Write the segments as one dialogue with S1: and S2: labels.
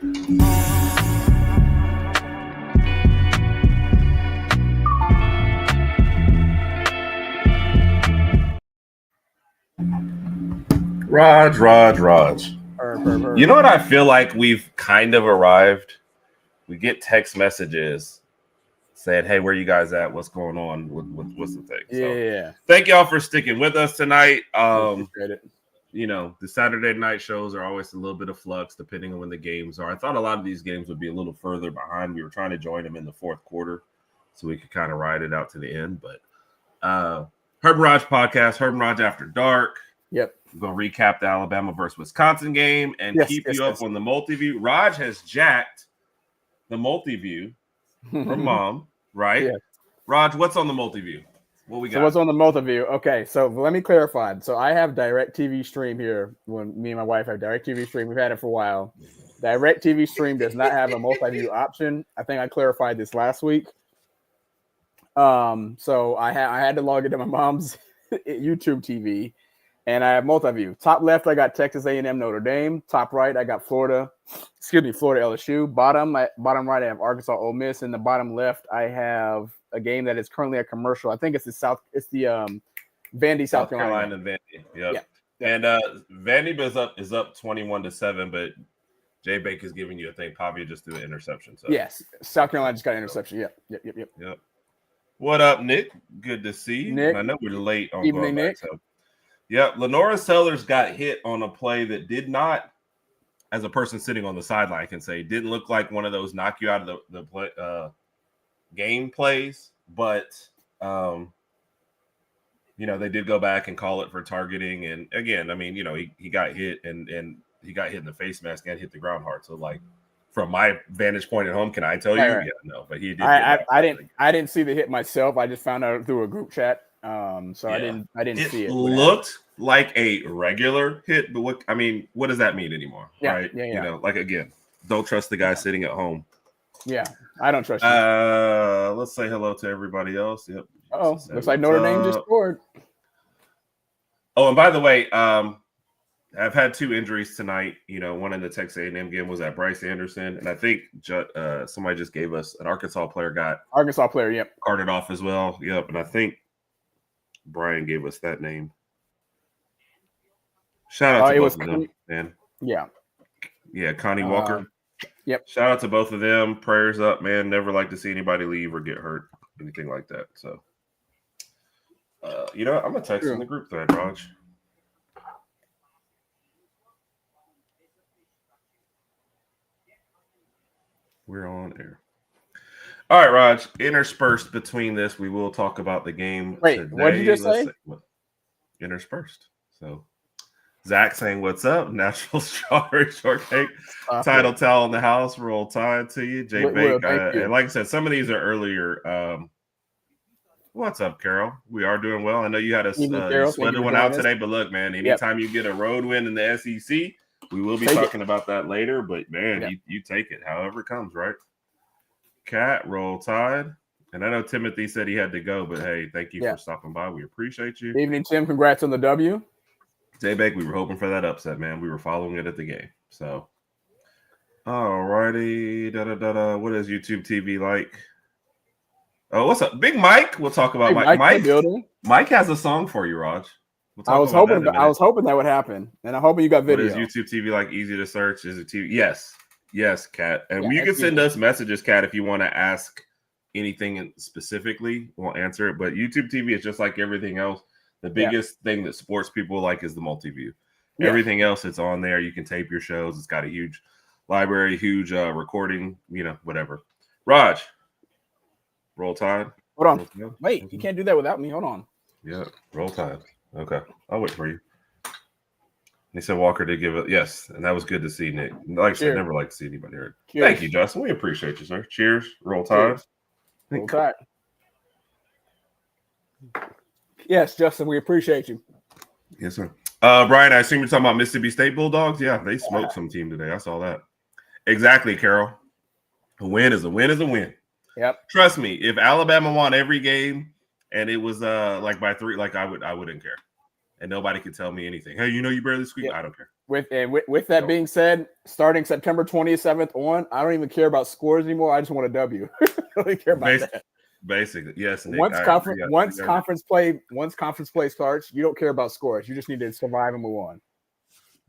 S1: Raj. You know what I feel like we've kind of arrived? We get text messages saying, hey, where you guys at? What's going on? What's the thing?
S2: Yeah.
S1: So, thank y'all for sticking with us tonight.
S2: Appreciate it.
S1: You know, the Saturday night shows are always a little bit of flux depending on when the games are. I thought a lot of these games would be a little further behind. We were trying to join them in the fourth quarter so we could kind of ride it out to the end. But HerbnRodg podcast, HerbnRodg After Dark.
S2: Yep.
S1: We're going to recap the Alabama versus Wisconsin game and keep you up on the multi-view. Raj has jacked the multi-view from mom, right?
S2: Yeah.
S1: Raj, what's on the multi-view? What we got?
S2: So what's on the multi-view? Okay, so let me clarify. So I have DirecTV Stream here. When me and my wife have DirecTV Stream, we've had it for a while. DirecTV Stream does not have a multi-view option. I think I clarified this last week. So I had to log into my mom's YouTube TV, and I have multi-view. Top left, I got Texas A&M Notre Dame. Top right, I got Florida LSU. Bottom right, I have Arkansas Ole Miss. And the bottom left, I have a game that is currently a commercial. I think it's the Vandy, South Carolina.
S1: Vandy. Yep. And Vandy is up 21-7, but Jay Baker's giving you a thing. Pavia just threw an interception. So
S2: yes, South Carolina just got an interception. Yep.
S1: What up, Nick? Good to see you.
S2: Nick,
S1: I know we're late on
S2: evening, Nick.
S1: So. Yep, Lenora Sellers got hit on a play that did not, as a person sitting on the sideline can say, didn't look like one of those knock you out of the play, game plays, but they did go back and call it for targeting. And again, I mean, he got hit and he got hit in the face mask and hit the ground hard. So like from my vantage point at home, can I tell you?
S2: Right.
S1: Yeah, no, but he did.
S2: I didn't see the hit myself. I just found out through a group chat. So yeah. I didn't see it.
S1: It looked like a regular hit, but what does that mean anymore?
S2: Yeah,
S1: right?
S2: Yeah.
S1: Again, don't trust the guy sitting at home.
S2: Yeah, I don't trust you.
S1: Let's say hello to everybody else. Yep.
S2: Oh, looks like Notre Dame just scored.
S1: Oh, and by the way, I've had 2 injuries tonight. One in the Texas A&M game was at Bryce Anderson, and I think somebody just gave us an Arkansas player.
S2: Yep,
S1: carted off as well. Yep, and I think Brian gave us that name. Shout out to both of them, man. Yeah, Connie Walker.
S2: Yep.
S1: Shout out to both of them. Prayers up, man. Never like to see anybody leave or get hurt, anything like that. So, I'm gonna text in the group thread, Raj. We're on air. All right, Raj. Interspersed between this, we will talk about the game.
S2: Wait,
S1: today.
S2: What did you just say?
S1: Interspersed. So, Zach saying, "What's up?" Natural strawberry shortcake. Title towel in the house. Roll Tide to you, Jay Bake. And like I said, some of these are earlier. What's up, Carol? We are doing well. I know you had a sweater one out today, but look, man, anytime you get a road win in the SEC, we will be talking about that later. But man, you take it however it comes, right? Cat, Roll Tide. And I know Timothy said he had to go, but hey, thank you for stopping by. We appreciate you.
S2: Evening, Tim. Congrats on the W.
S1: Jay Beck, we were hoping for that upset, man. We were following it at the game. So, all righty. What is YouTube TV like? Oh, what's up? Big Mike. We'll talk about Mike. Mike has a song for you, Raj.
S2: I was hoping that would happen. And I'm hoping you got video.
S1: What is YouTube TV like? Easy to search? Is it TV? Yes, Kat. And you can send us messages, Kat, if you want to ask anything specifically. We'll answer it. But YouTube TV is just like everything else. The biggest thing that sports people like is the multi-view. Yeah. Everything else, it's on there. You can tape your shows. It's got a huge library, huge recording, whatever. Raj, Roll Tide.
S2: Hold on. Wait, you can't do that without me. Hold on.
S1: Yeah, Roll Tide. Okay, I'll wait for you. He said Walker did give it. Yes, and that was good to see, Nick. Like I said, never like to see anybody hurt. Thank you, Justin. We appreciate you, sir. Cheers. Roll Tide.
S2: Roll Tide. Yes, Justin, we appreciate you.
S1: Yes, sir. Brian, I assume you're talking about Mississippi State Bulldogs. Yeah, they smoked some team today. I saw that. Exactly, Carol. A win is a win is a win.
S2: Yep.
S1: Trust me, if Alabama won every game and it was like by 3, like I wouldn't care. And nobody could tell me anything. Hey, you barely squeaked. I don't care.
S2: With that being said, starting September 27th on, I don't even care about scores anymore. I just want a W. I don't even care about that.
S1: Basically, yes. Nick,
S2: once conference play starts, you don't care about scores. You just need to survive and move on.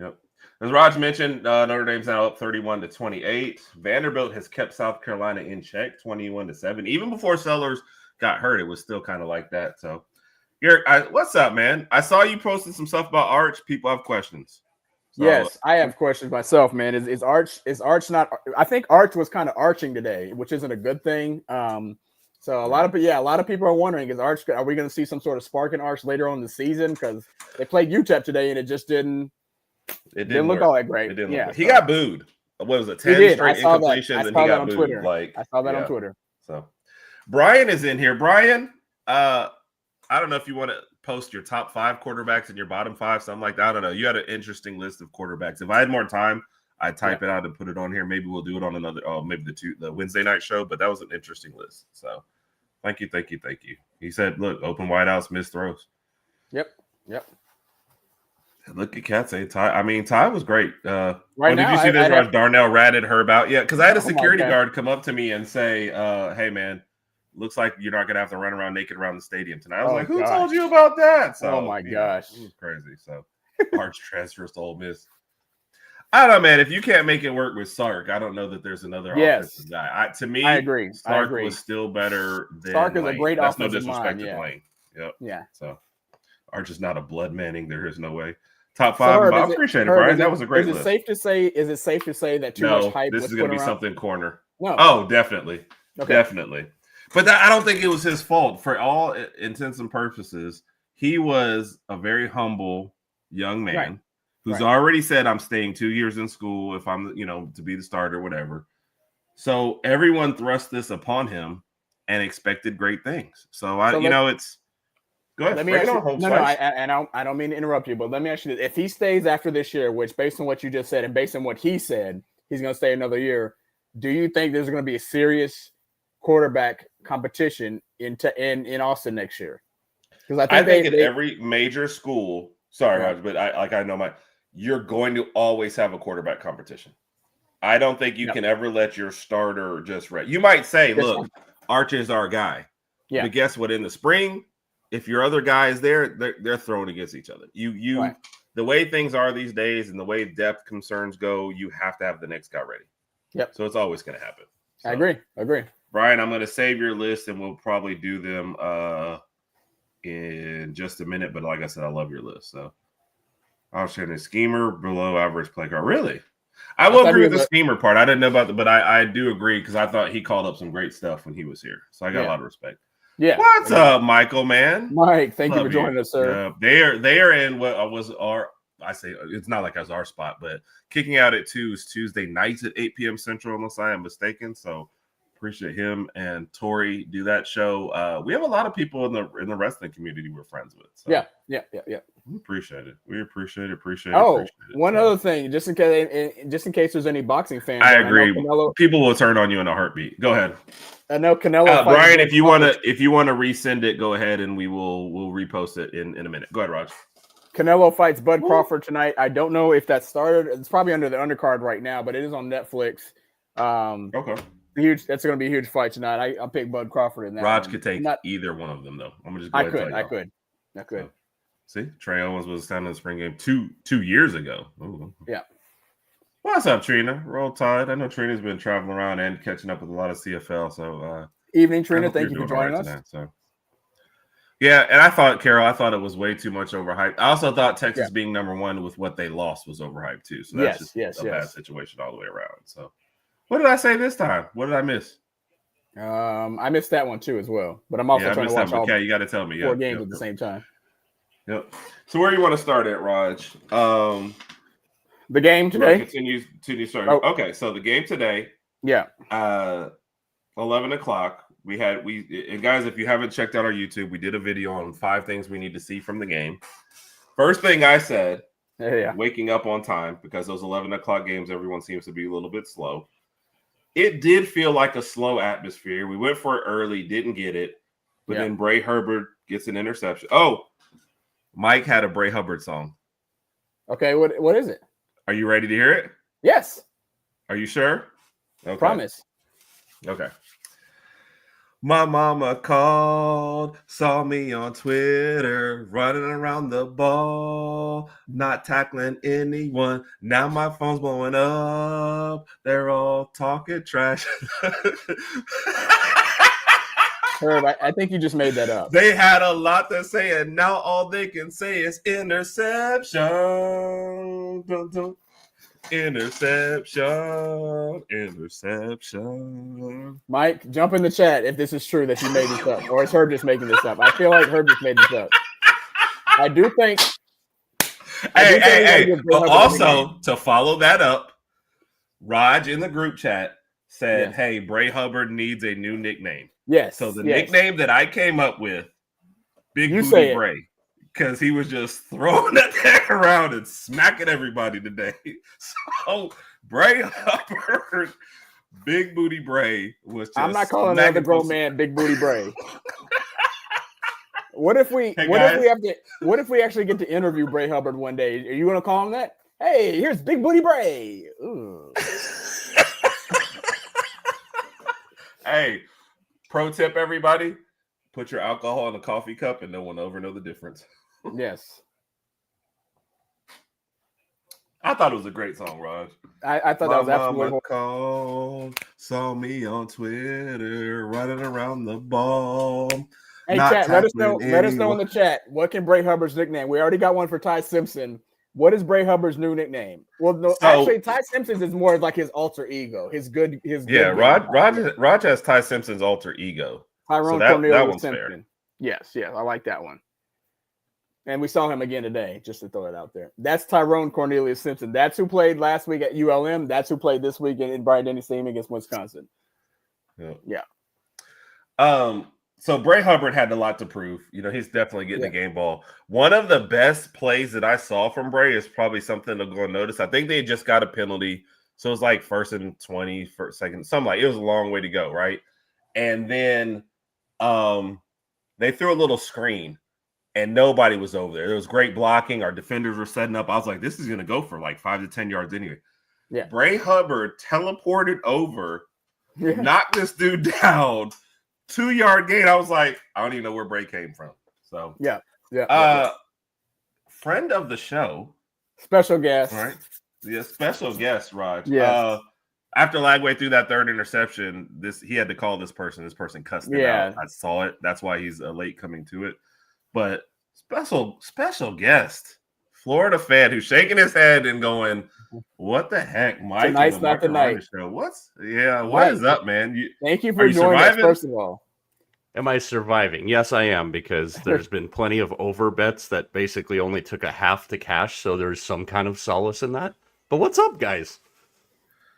S1: Yep. As Raj mentioned, Notre Dame's now up 31-28. Vanderbilt has kept South Carolina in check, 21-7. Even before Sellers got hurt, it was still kind of like that. So, what's up, man? I saw you posting some stuff about Arch. People have questions.
S2: So, yes, I have questions myself, man. Is Arch not? I think Arch was kind of arching today, which isn't a good thing. So a lot of people are wondering: are we going to see some sort of spark in Arch later on in the season? Because they played UTEP today and it just didn't. It didn't look all that great.
S1: It didn't look. He got booed. What was it? 10 straight incompletions, and he got booed.
S2: Twitter. I saw that on Twitter.
S1: So Brian is in here. Brian, I don't know if you want to post your top 5 quarterbacks and your bottom 5, something like that. I don't know. You had an interesting list of quarterbacks. If I had more time, I'd type it out and put it on here. Maybe we'll do it on another, maybe the Wednesday night show. But that was an interesting list. So thank you. He said, "Look, open wideouts, missed throws."
S2: Yep.
S1: Look at Cat say Ty. I mean, Ty was great.
S2: Now,
S1: did you see this? Darnell ratted Herb out. Yeah, because I had a security guard come up to me and say, "Hey, man, looks like you're not gonna have to run around naked around the stadium tonight." I was like, "Who told you about that?" So,
S2: gosh,
S1: it was crazy. So, Arch transfers to Ole Miss. I don't know, man. If you can't make it work with Sark, I don't know that there's another offensive guy. To me,
S2: I agree.
S1: Sark was still better than
S2: Sark is
S1: Lane.
S2: a great
S1: That's
S2: offensive
S1: no disrespect
S2: mind.
S1: to Lane. Yep.
S2: Yeah.
S1: So, Arch is not a blood Manning. There is no way. Top 5. I appreciate it, Brian. That was a great list.
S2: Is it safe to say that too much hype?
S1: This is going to be something corner.
S2: No.
S1: Oh, definitely. Okay. Definitely. But I don't think it was his fault. For all intents and purposes, he was a very humble young man who's already said, "I'm staying 2 years in school if I'm, to be the starter, whatever." So everyone thrust this upon him and expected great things. So it's. Go ahead.
S2: Let me ask you, I don't mean to interrupt you, but let me ask you this. If he stays after this year, which based on what you just said and based on what he said, he's going to stay another year, do you think there's going to be a serious quarterback competition in Austin next year? Because
S1: I think in every major school, Raj, but you're going to always have a quarterback competition. I don't think you can ever let your starter just rest. You might say, "Look, Arch is our guy." Yeah. But guess what? In the spring, if your other guy is there, they're thrown against each other. The way things are these days and the way depth concerns go, you have to have the next guy ready.
S2: Yep.
S1: So it's always going to happen. So,
S2: I agree.
S1: Brian, I'm going to save your list and we'll probably do them in just a minute. But like I said, I love your list. So I'll share the schemer below average play card. Really? I will agree with the schemer part. I didn't know about but I do agree because I thought he called up some great stuff when he was here. So I got a lot of respect.
S2: Yeah.
S1: What's up, Michael, man?
S2: Mike, thank you for joining us, sir.
S1: They are in what was it's not like it was our spot, but kicking out at 2 is Tuesday nights at 8 p.m. Central, unless I am mistaken. So appreciate him and Tori do that show. We have a lot of people in the wrestling community we're friends with. So.
S2: Yeah.
S1: We appreciate it. We appreciate it.
S2: One other thing, just in case there's any boxing fans.
S1: I agree. People will turn on you in a heartbeat. Go ahead.
S2: I know Canelo.
S1: Brian, if you want to resend it, go ahead and we'll repost it in a minute. Go ahead, Raj.
S2: Canelo fights Bud Crawford tonight. I don't know if that started. It's probably under the undercard right now, but it is on Netflix.
S1: Okay.
S2: Huge. That's going to be a huge fight tonight. I'll pick Bud Crawford in that.
S1: Raj could take either one of them though. I'm gonna just. Go ahead and
S2: I could.
S1: So, see, Trey Owens was standing in the spring game two years ago. Ooh.
S2: Yeah.
S1: What's up, Trina? Roll Tide. I know Trina's been traveling around and catching up with a lot of CFL. So,
S2: evening, Trina. Thank you for joining us.
S1: Tonight, so. Yeah, and I thought it was way too much overhyped. I also thought Texas being number 1 with what they lost was overhyped too. So that's a bad situation all the way around. So, what did I say this time? What did I miss?
S2: I missed that one too as well. But I'm also trying to watch all
S1: you got to tell me
S2: 4 games at the same time.
S1: Yep. So where do you want to start at, Raj?
S2: The game today
S1: continues to start. Oh. Okay, so the game today.
S2: Yeah.
S1: 11 o'clock. And guys, if you haven't checked out our YouTube, we did a video on 5 things we need to see from the game. First thing I said, waking up on time, because those 11 o'clock games, everyone seems to be a little bit slow. It did feel like a slow atmosphere. We went for it early, didn't get it, but then Bray Hubbard gets an interception. Oh, Mike had a Bray Hubbard song.
S2: Okay, what is it?
S1: Are you ready to hear it?
S2: Yes.
S1: Are you sure? Okay.
S2: Promise.
S1: Okay. My mama called, saw me on Twitter, running around the ball, not tackling anyone. Now my phone's blowing up. They're all talking trash.
S2: Herb, I think you just made that up.
S1: They had a lot to say, and now all they can say is interception. Dun, dun. Interception.
S2: Mike, jump in the chat if this is true that you made this up, or is Herb just making this up? I feel like Herb just made this up. I do think.
S1: Hey. Also, to follow that up, Raj in the group chat said,
S2: Yes.
S1: "Hey, Bray Hubbard needs a new nickname."
S2: Yes.
S1: So the nickname that I came up with, Big
S2: You
S1: Booty Bray, because he was just throwing that thing around and smacking everybody today. So Bray Hubbard, Big Booty Bray was just.
S2: I'm not calling another grown man Big Booty Bray. What if we actually get to interview Bray Hubbard one day? Are you going to call him that? Hey, here's Big Booty Bray.
S1: Hey, pro tip, everybody: put your alcohol in a coffee cup, and no one will ever know the difference.
S2: Yes.
S1: I thought it was a great song, Raj.
S2: I thought that was absolutely
S1: called, saw me on Twitter, running around the ball.
S2: Hey, chat, let us know in the chat. What can Bray Hubbard's nickname? We already got one for Ty Simpson. What is Bray Hubbard's new nickname? Well, no, actually, Ty Simpson's is more like his alter ego.
S1: Raj has Ty Simpson's alter ego.
S2: Tyrone Cornelius Simpson. Fair. Yes, I like that one. And we saw him again today, just to throw it out there. That's Tyrone Cornelius Simpson. That's who played last week at ULM. That's who played this week in Bryant-Denny Stadium against Wisconsin. Yeah.
S1: So Bray Hubbard had a lot to prove. You know, he's definitely getting the game ball. One of the best plays that I saw from Bray is probably something to go notice. I think they just got a penalty. So it was like 1st and 20, first, second, something like it was a long way to go, right? And then they threw a little screen and nobody was over there. There was great blocking. Our defenders were setting up. I was like, this is going to go for like 5 to 10 yards anyway.
S2: Yeah.
S1: Bray Hubbard teleported over, knocked this dude down. 2-yard gain. I was like, I don't even know where Bray came from. So friend of the show,
S2: special guest,
S1: right? Yeah, special guest, Raj.
S2: Yeah.
S1: After Lagway threw that third interception, he had to call this person. This person cussed him out. I saw it. That's why he's late coming to it. But special guest, Florida fan who's shaking his head and going, "What the heck, Mike?
S2: Tonight's not the night."
S1: Show. What is up, man?
S2: Thank you for joining us, first of all.
S3: Am I surviving? Yes, I am, because there's been plenty of over bets that basically only took a half to cash, so there's some kind of solace in that. But what's up, guys?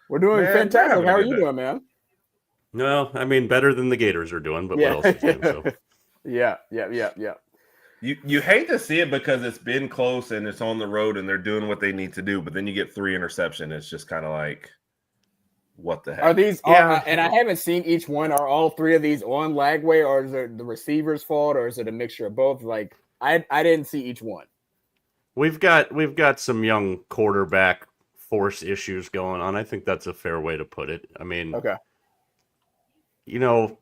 S2: We're doing fantastic. How are you doing, man?
S3: No, I mean, better than the Gators are doing, but what else is new? So.
S2: Yeah.
S1: You hate to see it because it's been close and it's on the road and they're doing what they need to do, but then you get 3 interceptions. It's just kind of like, what the heck?
S2: Are these? And I haven't seen each one. Are all 3 of these on Lagway, or is it the receiver's fault, or is it a mixture of both? Like I didn't see each one.
S3: We've got some young quarterback force issues going on. I think that's a fair way to put it. I mean,
S2: okay.
S3: You know,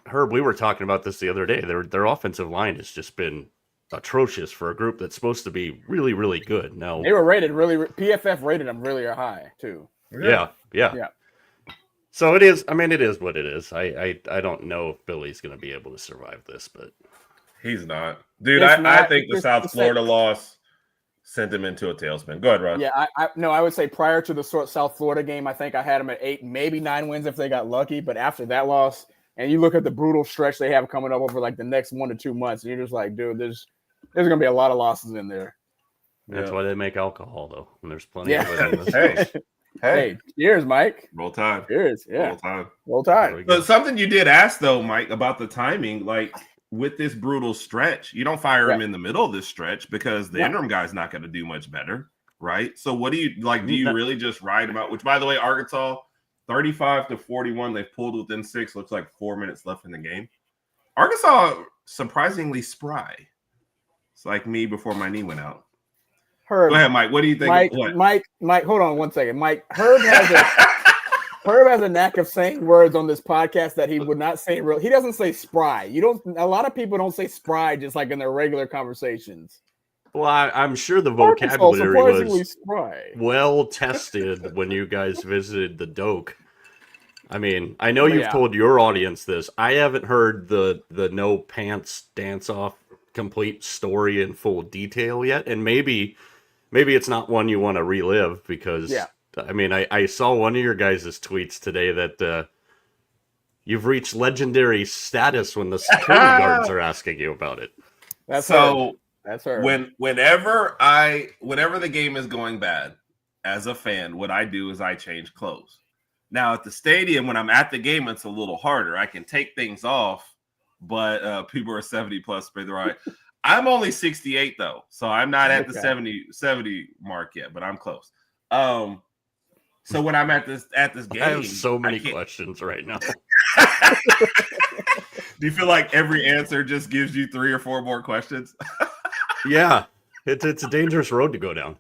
S3: Herb, we were talking about this the other day. Their offensive line has just been atrocious for a group that's supposed to be really, really good. Now
S2: they were rated PFF rated them really high too.
S3: Yeah. So it is. I mean, it is what it is. I don't know if Billy's going to be able to survive this, but
S1: he's not, dude. I think the South Florida loss sent him into a tailspin. Go ahead, Rod.
S2: Yeah, I would say prior to the South Florida game, I think I had them at 8, maybe 9 wins if they got lucky. But after that loss, and you look at the brutal stretch they have coming up over like the next 1 to 2 months, and you're just like, dude, there's going to be a lot of losses in there.
S3: That's why they make alcohol, though, and there's plenty of it in this
S2: Hey, cheers, Mike.
S1: Roll Tide.
S2: Cheers. Yeah. Roll Tide.
S1: But something you did ask, though, Mike, about the timing, like with this brutal stretch, you don't fire him in the middle of this stretch because the interim guy's not going to do much better, right? So what do you like? Do you really just ride him out? Which, by the way, Arkansas, 35-41, they've pulled within 6. Looks like 4 minutes left in the game. Arkansas, surprisingly spry. It's like me before my knee went out.
S2: Herb.
S1: Go ahead, Mike. What do you think?
S2: Mike. Hold on one second, Mike. Herb has a knack of saying words on this podcast that he would not say. He doesn't say spry. A lot of people don't say spry just like in their regular conversations.
S3: Well, I'm sure the vocabulary was
S2: spry.
S3: well tested when you guys visited the Doak. I mean, I know you've told your audience this. I haven't heard the no pants dance off complete story in full detail yet, and maybe it's not one you want to relive because I mean, I saw one of your guys' tweets today that you've reached legendary status when the security guards are asking you about it.
S2: That's her.
S1: Whenever the game is going bad, as a fan, what I do is I change clothes. Now at the stadium, when I'm at the game, it's a little harder. I can take things off, but people are 70 plus pay the right. I'm only 68 though, so I'm not at the 70 mark yet, but I'm close. So when I'm at this game,
S3: I have so many questions right now.
S1: Do you feel like every answer just gives you 3 or 4 more questions?
S3: Yeah, it's a dangerous road to go down.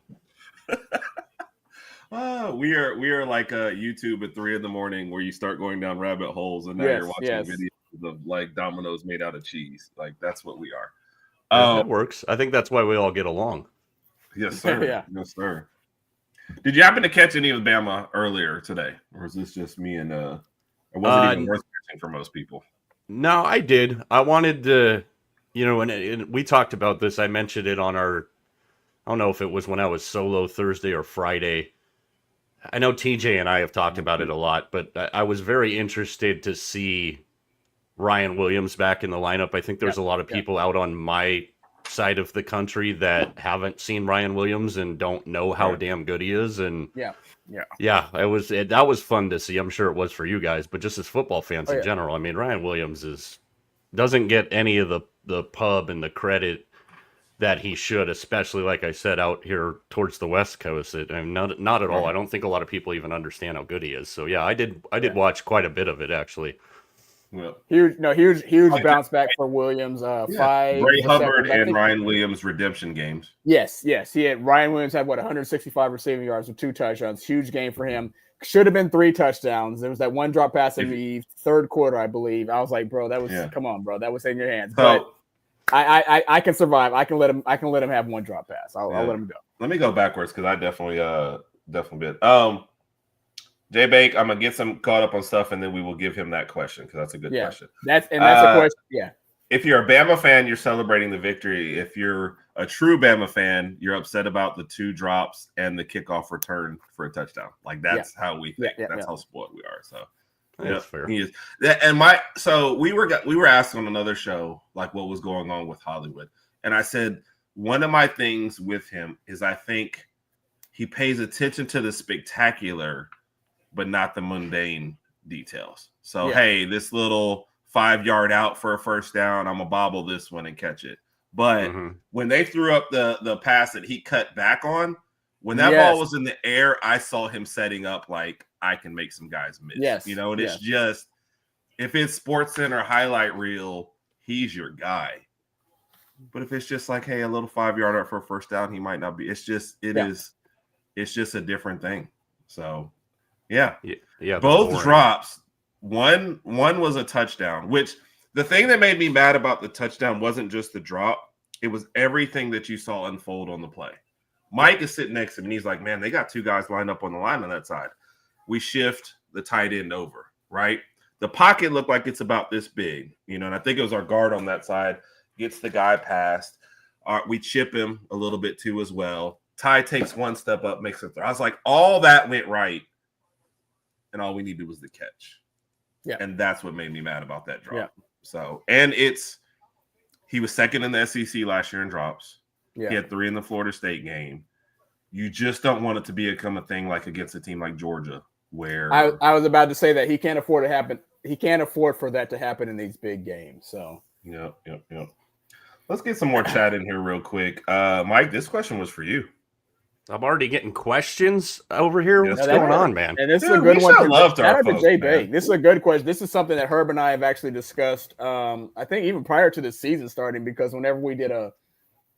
S1: We are like YouTube at 3 a.m. where you start going down rabbit holes, and now you're watching videos of like Dominoes made out of cheese. Like that's what we are.
S3: That works. I think that's why we all get along.
S1: Yes, sir. Yes, sir. Did you happen to catch any of Bama earlier today, or is this just me and or was it even worth catching for most people?
S3: No, I did. I wanted to, and we talked about this. I mentioned it on I don't know if it was when I was solo Thursday or Friday. I know TJ and I have talked about it a lot, but I was very interested to see Ryan Williams back in the lineup. I think there's a lot of people out on my side of the country that haven't seen Ryan Williams and don't know how damn good he is. And that was fun to see. I'm sure it was for you guys, but just as football fans in general, I mean, Ryan Williams doesn't get any of the pub and the credit that he should, especially like I said, out here towards the West Coast. Not at all. I don't think a lot of people even understand how good he is. So yeah, I did watch quite a bit of it actually.
S1: Well,
S2: huge bounce back for Williams. 5
S1: Ray Hubbard and Ryan Williams redemption games.
S2: Yes. Ryan Williams had 165 receiving yards with 2 touchdowns. Huge game for him. Should have been 3 touchdowns. There was that one drop pass in the third quarter, I believe. I was like, bro, that was come on, bro, that was in your hands. But I can survive. I can let him have one drop pass. I'll let him go.
S1: Let me go backwards because I definitely did. Jay Bake, I'm gonna get some caught up on stuff, and then we will give him that question because that's a good question.
S2: That's a question. Yeah.
S1: If you're a Bama fan, you're celebrating the victory. If you're a true Bama fan, you're upset about the 2 drops and the kickoff return for a touchdown. Like that's how we think. That's how spoiled we are. So
S3: that's fair.
S1: He is. And we were asked on another show like what was going on with Hollywood, and I said one of my things with him is I think he pays attention to the spectacular, but not the mundane details. So, hey, this little 5-yard out for a first down, I'm gonna bobble this one and catch it. But when they threw up the pass that he cut back on, when that ball was in the air, I saw him setting up like I can make some guys miss.
S2: Yes.
S1: And it's just if it's Sports Center highlight reel, he's your guy. But if it's just like, hey, a little 5-yard out for a first down, he might not be. It's just it's just a different thing. So. Yeah. Both drops. One was a touchdown, which the thing that made me mad about the touchdown wasn't just the drop. It was everything that you saw unfold on the play. Mike is sitting next to him, and he's like, man, they got 2 guys lined up on the line on that side. We shift the tight end over, right? The pocket looked like it's about this big, and I think it was our guard on that side, gets the guy past. We chip him a little bit too as well. Ty takes 1 step up, makes a throw. I was like, all that went right. And all we needed was the catch. Yeah. And that's what made me mad about that drop. Yeah. So, and he was second in the SEC last year in drops. Yeah. He had 3 in the Florida State game. You just don't want it to become a thing like against a team like Georgia, where
S2: I was about to say that he can't afford to happen. He can't afford for that to happen in these big games. So,
S1: Yep. Let's get some more chat in here real quick. Mike, this question was for you.
S3: I'm already getting questions over here. What's going on, man?
S2: And this is a good one. Shout out to Jay Bake. This is a good question. This is something that Herb and I have actually discussed. I think even prior to the season starting, because whenever we did a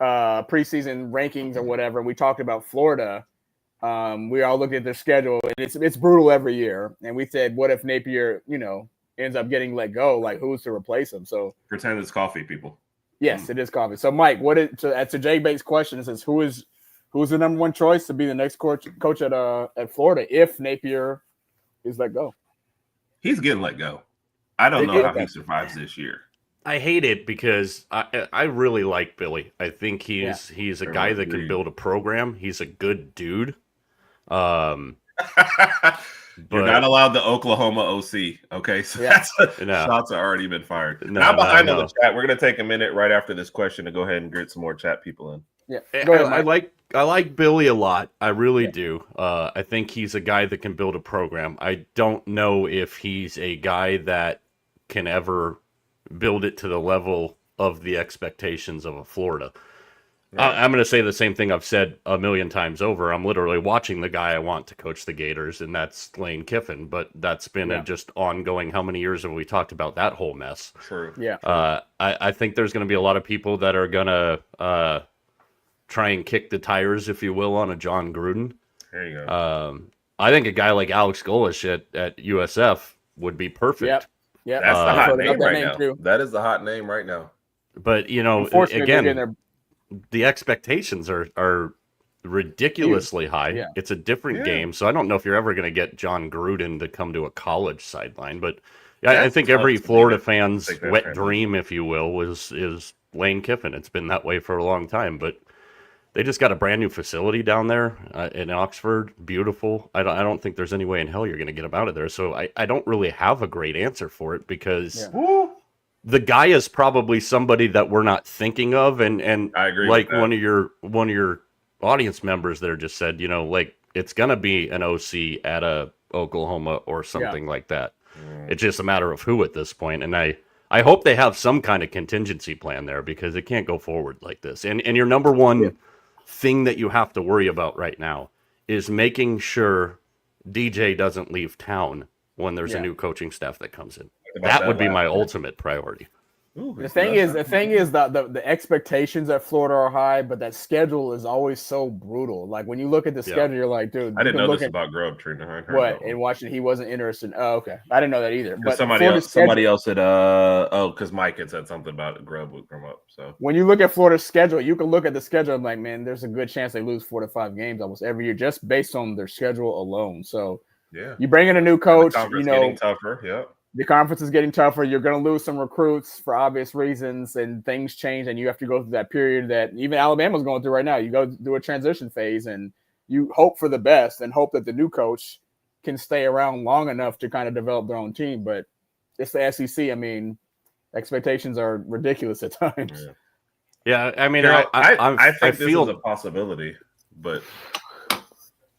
S2: preseason rankings or whatever, and we talked about Florida. We all looked at their schedule, and it's brutal every year. And we said, what if Napier, ends up getting let go? Like, who's to replace him? So
S1: pretend it's coffee, people.
S2: Yes, it is coffee. So, Mike, to Jay Bates' question, it says, who's the number one choice to be the next coach at Florida if Napier is let go?
S1: He's getting let go. I don't know how he survives this year.
S3: I hate it because I really like Billy. I think he's a guy that can build a program. He's a good dude.
S1: You're not allowed the Oklahoma OC. Okay, so shots have already been fired. I'm behind on the chat. We're gonna take a minute right after this question to go ahead and get some more chat people in.
S2: Yeah, go ahead,
S3: I like Billy a lot. I really do. I think he's a guy that can build a program. I don't know if he's a guy that can ever build it to the level of the expectations of a Florida. Right. I'm going to say the same thing I've said a million times over. I'm literally watching the guy I want to coach the Gators, and that's Lane Kiffin. But that's been a just ongoing. How many years have we talked about that whole mess?
S1: True.
S2: Yeah.
S3: I think there's going to be a lot of people that are going to try and kick the tires, if you will, on a John Gruden.
S1: There you go.
S3: I think a guy like Alex Golesh at USF would be perfect.
S2: Yep. Yeah,
S1: that's the hot name right now. Too. That is the hot name right now.
S3: But again, the expectations are ridiculously high. Yeah. It's a different game, so I don't know if you're ever going to get John Gruden to come to a college sideline. But I think every Florida fan's wet dream, if you will, is Lane Kiffin. It's been that way for a long time, but they just got a brand new facility down there in Oxford. Beautiful. I don't think there's any way in hell you're going to get him out of there. So I don't really have a great answer for it because the guy is probably somebody that we're not thinking of. And
S1: I agree
S3: like
S1: with that.
S3: one of your audience members there just said, like it's going to be an OC at a Oklahoma or something like that. It's just a matter of who at this point. And I hope they have some kind of contingency plan there because it can't go forward like this. And your number one thing that you have to worry about right now is making sure DJ doesn't leave town when there's a new coaching staff that comes in. That would be my ultimate priority.
S2: Ooh, the thing is the expectations at Florida are high, but that schedule is always so brutal. Like when you look at the schedule, you're like, dude,
S1: I didn't know this about Grub Trina.
S2: What in Washington? He wasn't interested. Oh, okay, I didn't know that either. But
S1: somebody else said, because Mike had said something about Grub would come up. So
S2: when you look at Florida's schedule, you can look at the schedule and like, man, there's a good chance they lose 4 to 5 games almost every year just based on their schedule alone. So you bring in a new coach,
S1: getting tougher. Yeah.
S2: The conference is getting tougher. You're going to lose some recruits for obvious reasons, and things change, and you have to go through that period that even Alabama's going through right now. You go through a transition phase, and you hope for the best and hope that the new coach can stay around long enough to kind of develop their own team. But it's the SEC. I mean, expectations are ridiculous at times.
S3: Yeah, I mean,
S1: I think this is a possibility, but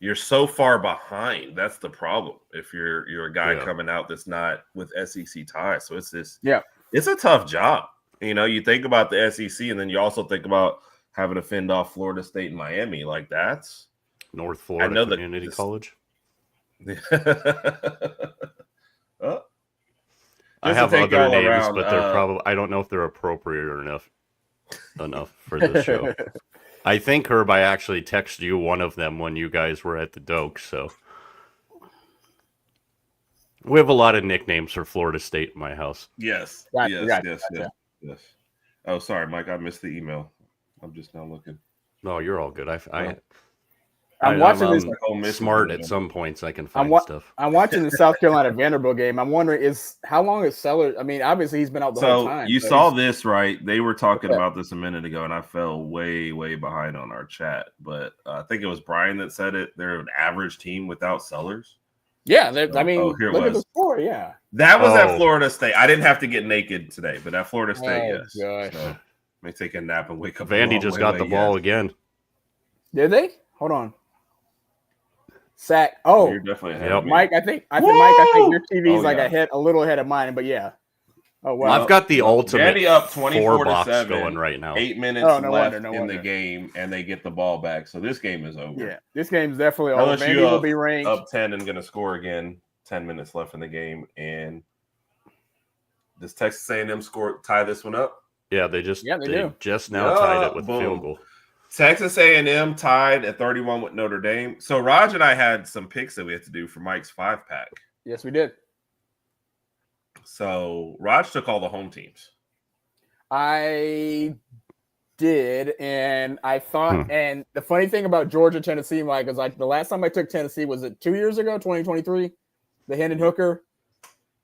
S1: you're so far behind. That's the problem. If you're a guy coming out that's not with SEC ties, so it's this. Yeah, it's a tough job. You think about the SEC, and then you also think about having to fend off Florida State and Miami. Like that's
S3: North Florida Community College. I have other names, but they're probably. I don't know if they're appropriate or enough for this show. I think, Herb, I actually texted you one of them when you guys were at the Doak, so we have a lot of nicknames for Florida State in my house.
S1: Yes. Oh, sorry, Mike, I missed the email. I'm just now looking.
S3: No, you're all good.
S2: I'm watching
S3: this. Smart at some points, I can find stuff.
S2: I'm watching the South Carolina Vanderbilt game. I'm wondering how long is Sellers? I mean, obviously he's been out the whole time.
S1: You saw this, right? They were talking about this a minute ago, and I fell way, way behind on our chat. But I think it was Brian that said it. They're an average team without Sellers.
S2: Yeah, look at the score. Yeah,
S1: that was at Florida State. I didn't have to get naked today, but at Florida State, yes.
S2: Gosh.
S1: So, may take a nap and wake up.
S3: Vandy just got the ball again.
S2: Did they? Hold on. Sack. Oh,
S1: you're definitely ahead of me.
S2: Mike, I think your TV's a little ahead of mine, but yeah. Oh wow.
S3: I've got the ultimate
S1: Vandy up 24-7
S3: going right now.
S1: 8 minutes left in the game, and they get the ball back. So this game is over.
S2: Yeah, this game's definitely over.
S1: Vandy will be ranked up 10 and going to score again. 10 minutes left in the game, and does Texas A&M tie this one up?
S3: Yeah, they just
S2: do.
S3: just now tied it with a field goal.
S1: Texas A&M tied at 31 with Notre Dame. So Raj and I had some picks that we had to do for Mike's 5-pack.
S2: Yes, we did.
S1: So Raj took all the home teams.
S2: I did, and I thought, and the funny thing about Georgia, Tennessee, Mike, is like the last time I took Tennessee, was it 2 years ago, 2023, the Hendon Hooker?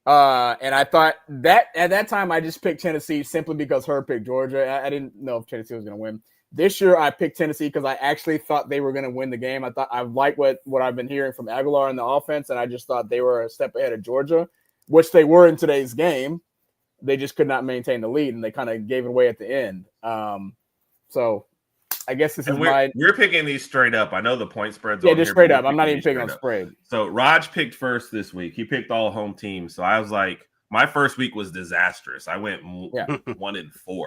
S2: And I thought that at that time I just picked Tennessee simply because Herb picked Georgia. I didn't know if Tennessee was going to win. This year I picked Tennessee because I actually thought they were going to win the game. I thought I like what I've been hearing from Aguilar in the offense, and I just thought they were a step ahead of Georgia, which they were in today's game. They just could not maintain the lead, and they kind of gave it away at the end. So I guess this is
S1: we're picking these straight up. I know the point spreads.
S2: Yeah, just straight up. I'm not even picking on spread.
S1: So Raj picked first this week. He picked all home teams. So I was like, my first week was disastrous. I went 1-4.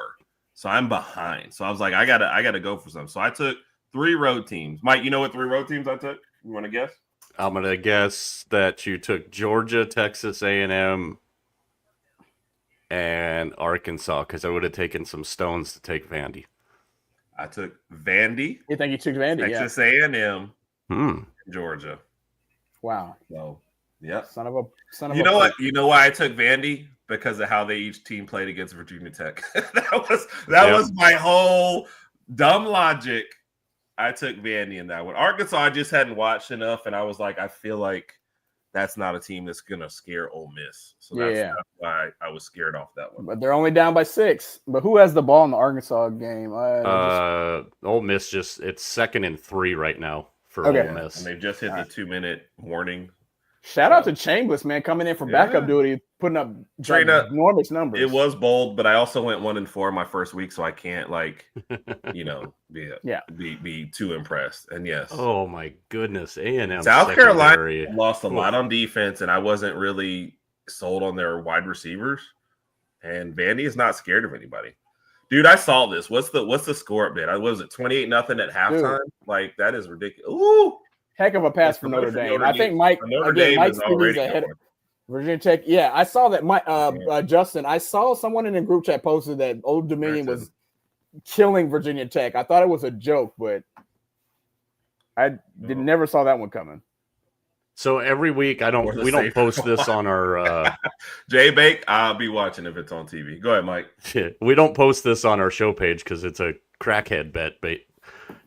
S1: So I'm behind. So I was like, I gotta go for some. So I took 3 road teams. Mike, you know what 3 road teams I took? You want to guess?
S3: I'm gonna guess that you took Georgia, Texas A&M, and Arkansas, because I would have taken some stones to take Vandy.
S1: I took Vandy.
S2: You think you took Vandy?
S1: Texas A&M, Georgia.
S2: Wow.
S1: So, yep.
S2: Son of a.
S1: You know what? You know why I took Vandy? Because of how each team played against Virginia Tech. that was my whole dumb logic. I took Vandy in that one. Arkansas, I just hadn't watched enough, and I was like, I feel like that's not a team that's gonna scare Ole Miss. So that's why I was scared off that one.
S2: But they're only down by 6. But who has the ball in the Arkansas game?
S3: Ole Miss it's 2nd and 3 right now for Ole Miss.
S1: And they've just hit the 2-minute warning.
S2: Shout out to Chambliss, man, coming in for backup duty, putting up enormous numbers.
S1: It was bold, but I also went 1-4 my first week, so I can't be too impressed. And yes,
S3: oh my goodness, A&M
S1: South Carolina lost a lot on defense, and I wasn't really sold on their wide receivers. And Vandy is not scared of anybody, dude. I saw this. What's the score update? Was it 28-0 at halftime? Dude. Like that is ridiculous. Ooh.
S2: Heck of a pass for Notre Dame. I think Mike's ahead of Virginia Tech. Yeah, I saw that. Justin, I saw someone in the group chat posted that Old Dominion was killing Virginia Tech. I thought it was a joke, but I never saw that one coming.
S3: So every week, we don't post this on our
S1: Jay Bake. I'll be watching if it's on TV. Go ahead, Mike.
S3: We don't post this on our show page because it's a crackhead bet, but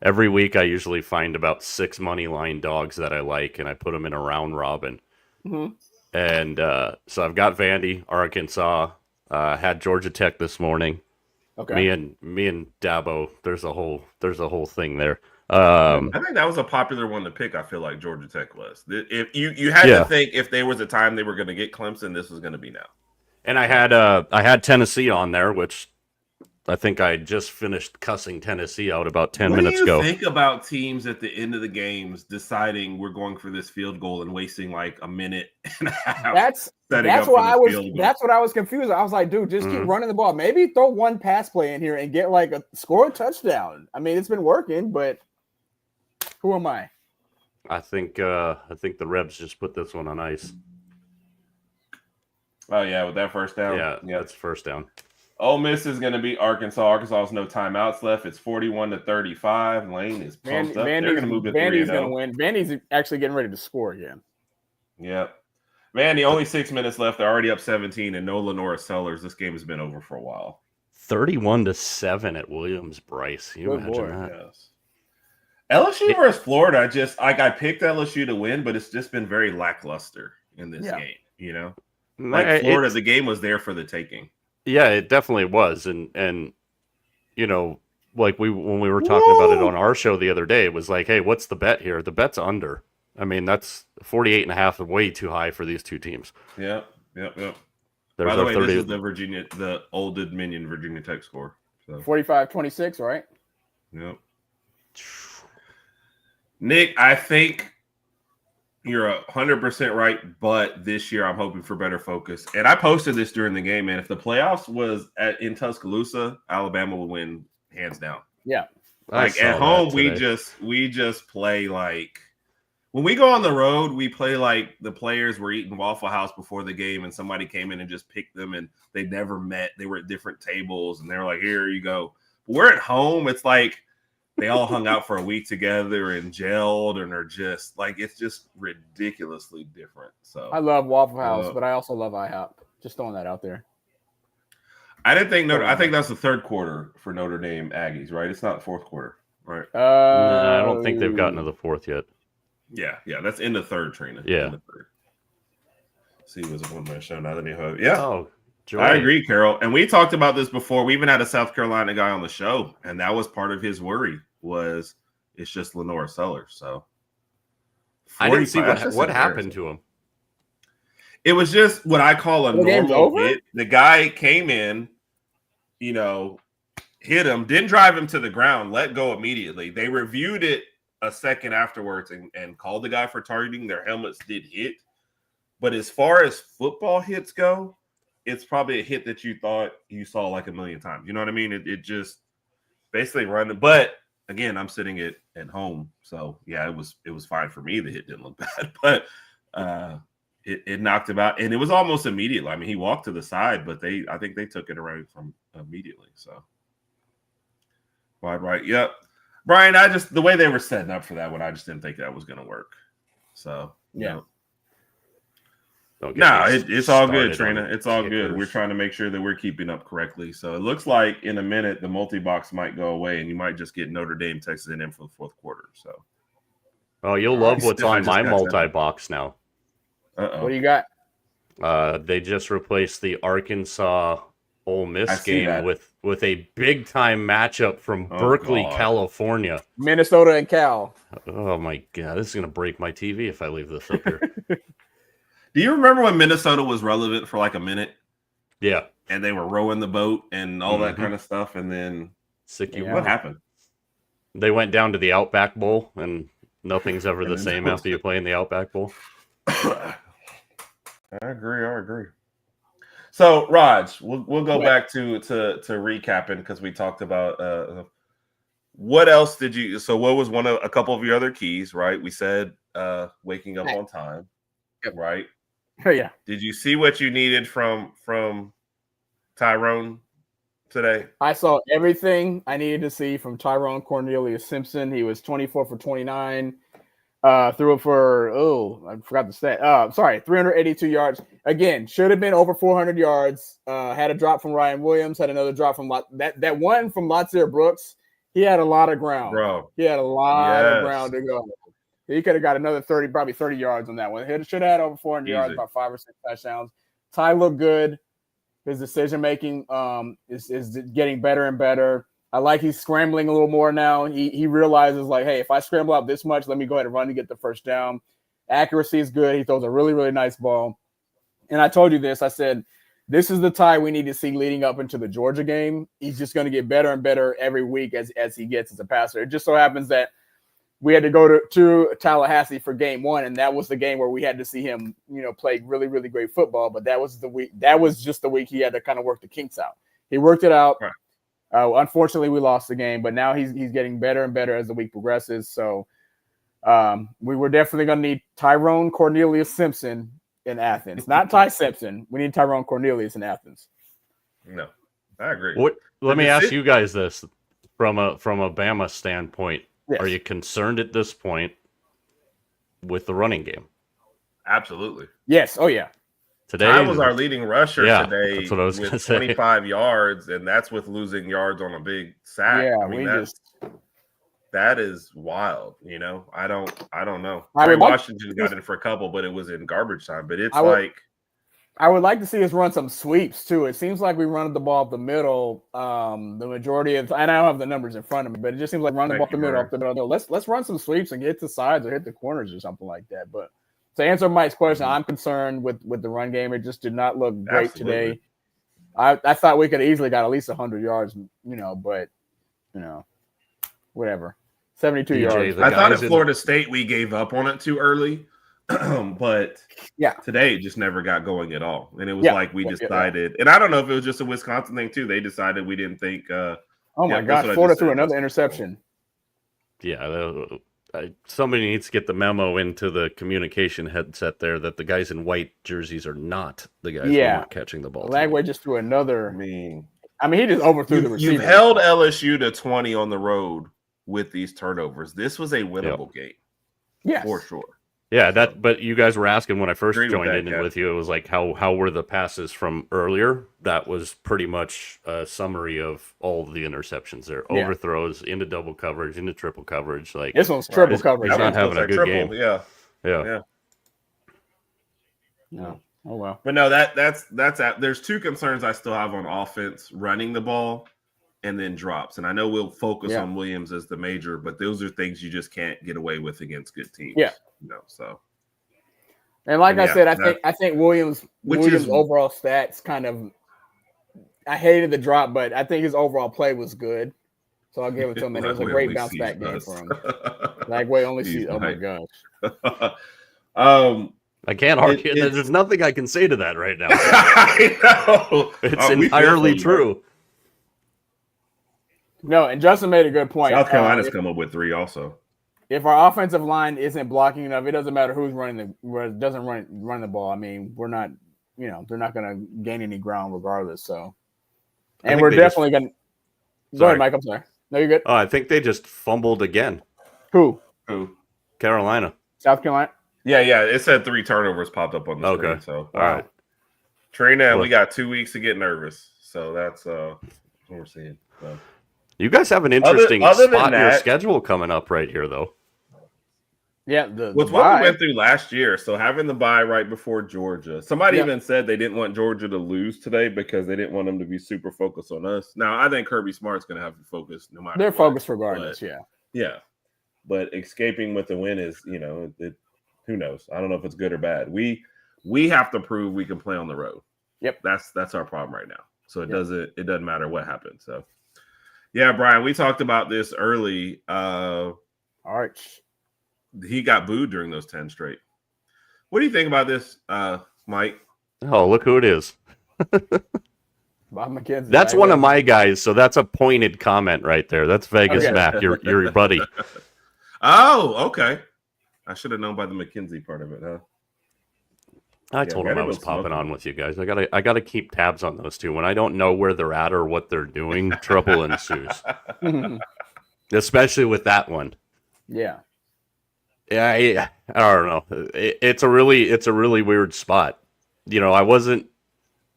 S3: every week I usually find about 6 money line dogs that I like, and I put them in a round robin. Mm-hmm. And so I've got Vandy, Arkansas, had Georgia Tech this morning. Okay. Me and Dabo, there's a whole thing there.
S1: I think that was a popular one to pick. I feel like Georgia Tech was. If you had to think if there was a time they were going to get Clemson, this was going to be now.
S3: And I had Tennessee on there, which I think I just finished cussing Tennessee out about 10 minutes ago.
S1: What do you think about teams at the end of the games deciding we're going for this field goal and wasting like a minute and a half? That's what I was confused. I was like, dude, just keep running the ball. Maybe throw one pass play in here and get score a touchdown. I mean, it's been working, but who am I?
S3: I think the Rebs just put this one on ice.
S1: Oh yeah, with that first down.
S3: Yeah, that's first down.
S1: Ole Miss is going to beat Arkansas. Arkansas has no timeouts left. It's 41-35. Lane is pumped up. They're going to move to 3-0.
S2: Vandy's going to win. Vandy's actually getting ready to score again.
S1: Yep. Vandy, only 6 minutes left. They're already up 17, and no Lenora Sellers. This game has been over for a while.
S3: 31-7 at Williams-Brice. Can you imagine that?
S1: Yes. LSU versus Florida. I picked LSU to win, but it's just been very lackluster in this game. You know, like Florida, the game was there for the taking.
S3: Yeah, it definitely was, and you know, like when we were talking about it on our show the other day, it was like, hey, what's the bet here? The bet's under. I mean, that's 48.5 way too high for these two teams.
S1: Yep.
S3: By
S1: the way, this is the Old Dominion Virginia Tech score. So.
S2: 45-26, right?
S1: Yep. Nick, I think you're 100% right, but this year I'm hoping for better focus. And I posted this during the game, man. If the playoffs was in Tuscaloosa, Alabama would win hands down.
S2: Yeah.
S1: Like at home, we just play like When we go on the road, we play like the players were eating Waffle House before the game, and somebody came in and just picked them, and they never met. They were at different tables, and they were like, "Here you go." But we're at home. It's like they all hung out for a week together and gelled, and are just like it's just ridiculously different. So
S2: I love Waffle House, but I also love IHOP. Just throwing that out there.
S1: I didn't think I think that's the third quarter for Notre Dame Aggies, right? It's not the fourth quarter, right?
S3: No, I don't think they've gotten to the fourth yet.
S1: Yeah, that's in the third, Trina.
S3: Yeah.
S1: See, was a one-man show now that you have. Yeah.
S3: Oh, joy.
S1: I agree, Carol. And we talked about this before. We even had a South Carolina guy on the show, and that was part of his worry was it's just Lenora Sellers. So
S3: I didn't see what happened to him.
S1: It was just what I call a normal hit. The guy came in, hit him, didn't drive him to the ground, let go immediately. They reviewed it a second afterwards and called the guy for targeting. Their helmets did hit. But as far as football hits go, it's probably a hit that you thought you saw like a million times. You know what I mean? It just basically run. But again, I'm sitting at home. So yeah, it was fine for me. The hit didn't look bad. But it knocked him out. And it was almost immediately. I mean, he walked to the side, but I think they took it away from immediately. So wide right. Yep. Brian, the way they were setting up for that one, I just didn't think that was going to work. So,
S2: yeah.
S1: It's all good, Trina. It's all good. We're trying to make sure that we're keeping up correctly. So it looks like in a minute, the multi-box might go away, and you might just get Notre Dame, Texas A&M for the fourth quarter. So,
S3: oh, you'll love what's on my multi-box now.
S2: What do you got?
S3: They just replaced the Arkansas Ole Miss game with a big time matchup from Berkeley, California.
S2: Minnesota and Cal.
S3: Oh my God, this is gonna break my TV if I leave this up here.
S1: Do you remember when Minnesota was relevant for like a minute?
S3: Yeah,
S1: and they were rowing the boat and all that kind of stuff, and then what happened?
S3: They went down to the Outback Bowl, and nothing's ever the same after you play in the Outback Bowl.
S1: I agree. So, Raj, we'll go back to recapping because we talked about what else did you? So, what was a couple of your other keys? Right, we said waking up on time. Right.
S2: Oh yeah.
S1: Did you see what you needed from Tyrone today?
S2: I saw everything I needed to see from Tyrone Cornelius Simpson. He was 24 for 29. Threw it for I forgot the stat. 382 yards. Again, should have been over 400 yards. Had a drop from Ryan Williams. Had another drop from that one from Latsier Brooks. He had a lot of ground.
S1: Bro.
S2: He had a lot of ground to go. He could have got another 30 yards on that one. He should have had over 400 yards, about 5 or 6 touchdowns. Ty looked good. His decision making is getting better and better. I like he's scrambling a little more now. He realizes, like, hey, if I scramble out this much, let me go ahead and run to get the first down. Accuracy is good. He throws a really, really nice ball. And I told you this. I said, this is the Ty we need to see leading up into the Georgia game. He's just going to get better and better every week as he gets as a passer. It just so happens that we had to go to Tallahassee for game one, and that was the game where we had to see him, play really, really great football. But that was the week. That was just the week he had to kind of work the kinks out. He worked it out. Right. Unfortunately, we lost the game, but now he's getting better and better as the week progresses. So we were definitely going to need Tyrone Cornelius Simpson in Athens, not Ty Simpson. We need Tyrone Cornelius in Athens.
S1: No, I agree.
S3: Let me ask you guys this from a Bama standpoint.
S2: Yes.
S3: Are you concerned at this point with the running game?
S1: Absolutely.
S2: Yes. Oh, yeah.
S1: Today was our leading rusher today.
S3: That's what I was
S1: with 25 yards, and that's with losing yards on a big sack.
S2: Yeah,
S1: that is wild. I don't know. Washington got it for a couple, but it was in garbage time. But
S2: I would like to see us run some sweeps too. It seems like we run the ball up the middle. The majority of, and I don't have the numbers in front of me, but it just seems like running the ball up the middle. Let's run some sweeps and get to the sides or hit the corners or something like that. But to answer Mike's question, I'm concerned with the run game. It just did not look great today. I thought we could have easily got at least 100 yards, but whatever. 72 yards.
S1: I thought at Florida State we gave up on it too early. But today it just never got going at all, and it was like we decided, and I don't know if it was just a Wisconsin thing too. They decided we didn't think.
S2: Oh my God! Florida threw another interception.
S3: Yeah, somebody needs to get the memo into the communication headset there that the guys in white jerseys are not the guys who weren't catching the ball.
S2: Lagway just threw another.
S1: I
S2: mean, he just overthrew the receiver.
S1: You've held LSU to 20 on the road with these turnovers. This was a winnable game.
S2: Yes.
S1: For sure.
S3: Yeah, but you guys were asking when I first joined in with you, it was like how were the passes from earlier? That was pretty much a summary of all the interceptions there. Overthrows into double coverage, into triple coverage. Like
S2: this one's triple coverage.
S3: He's not having a good game.
S1: Yeah.
S2: No. Oh well.
S1: But no, that's there's two concerns I still have on offense: running the ball and then drops. And I know we'll focus on Williams as the major, but those are things you just can't get away with against good teams.
S2: Yeah.
S1: So.
S2: And like I said, I think Williams' overall stats kind of. I hated the drop, but I think his overall play was good, so I'll give it to him. And it was a great bounce back game for him. Lagway only sees. Oh my gosh.
S3: I can't argue. There's nothing I can say to that right now.
S1: I know.
S3: It's entirely true.
S2: No, and Justin made a good point.
S1: South Carolina's come up with 3 also.
S2: If our offensive line isn't blocking enough, it doesn't matter who's running the ball. I mean, we're not, they're not going to gain any ground regardless. So, and we're definitely going to. Go ahead, Mike. I'm sorry. No, you're good.
S3: Oh, I think they just fumbled again.
S2: Who?
S3: Carolina.
S2: South Carolina.
S1: Yeah. It said 3 turnovers popped up on the screen. So,
S3: all right.
S1: Trina, we got 2 weeks to get nervous. So that's what we're seeing. So.
S3: You guys have an interesting spot in your schedule coming up right here, though.
S2: Yeah,
S1: what we went through last year. So having the bye right before Georgia. Somebody even said they didn't want Georgia to lose today because they didn't want them to be super focused on us. Now, I think Kirby Smart's going to have to focus no matter.
S2: They're focused regardless,
S1: Yeah. But escaping with the win is, who knows? I don't know if it's good or bad. We have to prove we can play on the road.
S2: Yep.
S1: That's our problem right now. So it doesn't matter what happens. So yeah, Brian, we talked about this early.
S2: Arch.
S1: He got booed during those 10 straight. What do you think about this, Mike?
S3: Oh, look who it is.
S2: Bob McKenzie.
S3: That's one of my guys, so that's a pointed comment right there. That's Vegas Mac, your buddy.
S1: Oh, okay. I should have known by the McKenzie part of it, huh?
S3: I told him I was popping on with you guys. I gotta keep tabs on those two. When I don't know where they're at or what they're doing, trouble ensues. Especially with that one.
S2: Yeah.
S3: Yeah, I don't know. It's a really weird spot. I didn't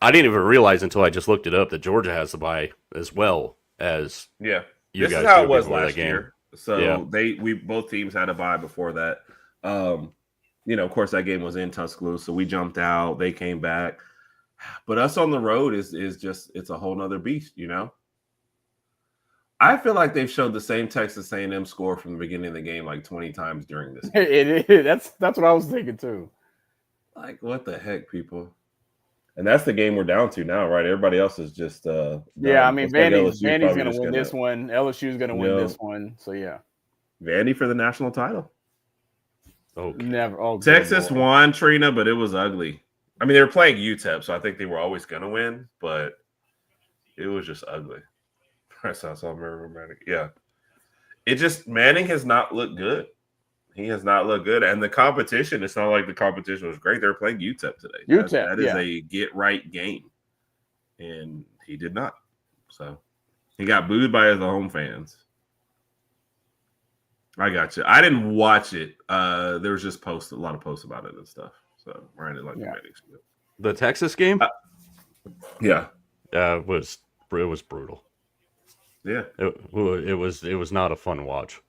S3: even realize until I just looked it up that Georgia has the bye as well as
S1: you
S3: guys.
S1: This is how it was last year. So both teams had a bye before that. Of course, that game was in Tuscaloosa, so we jumped out. They came back, but us on the road is just it's a whole nother beast. I feel like they've showed the same Texas A&M score from the beginning of the game like 20 times during this game.
S2: That's what I was thinking too.
S1: Like, what the heck, people? And that's the game we're down to now, right? Everybody else is just I
S2: mean, Vandy's going to win this one. LSU's going to win this one. So yeah,
S1: Vandy for the national title.
S3: Okay.
S2: Never. Oh,
S1: Texas won, Trina, but it was ugly. I mean, they were playing UTEP, so I think they were always going to win, but it was just ugly. That sounds so very romantic. Yeah. It just, Manning has not looked good. He has not looked good. And the competition, it's not like the competition was great. They were playing UTEP today. That is a get-right game. And he did not. So he got booed by his home fans. I got you. I didn't watch it. There was just a lot of posts about it and stuff. So Ryan didn't like
S3: the Texas game. It was brutal.
S1: Yeah,
S3: it was not a fun watch.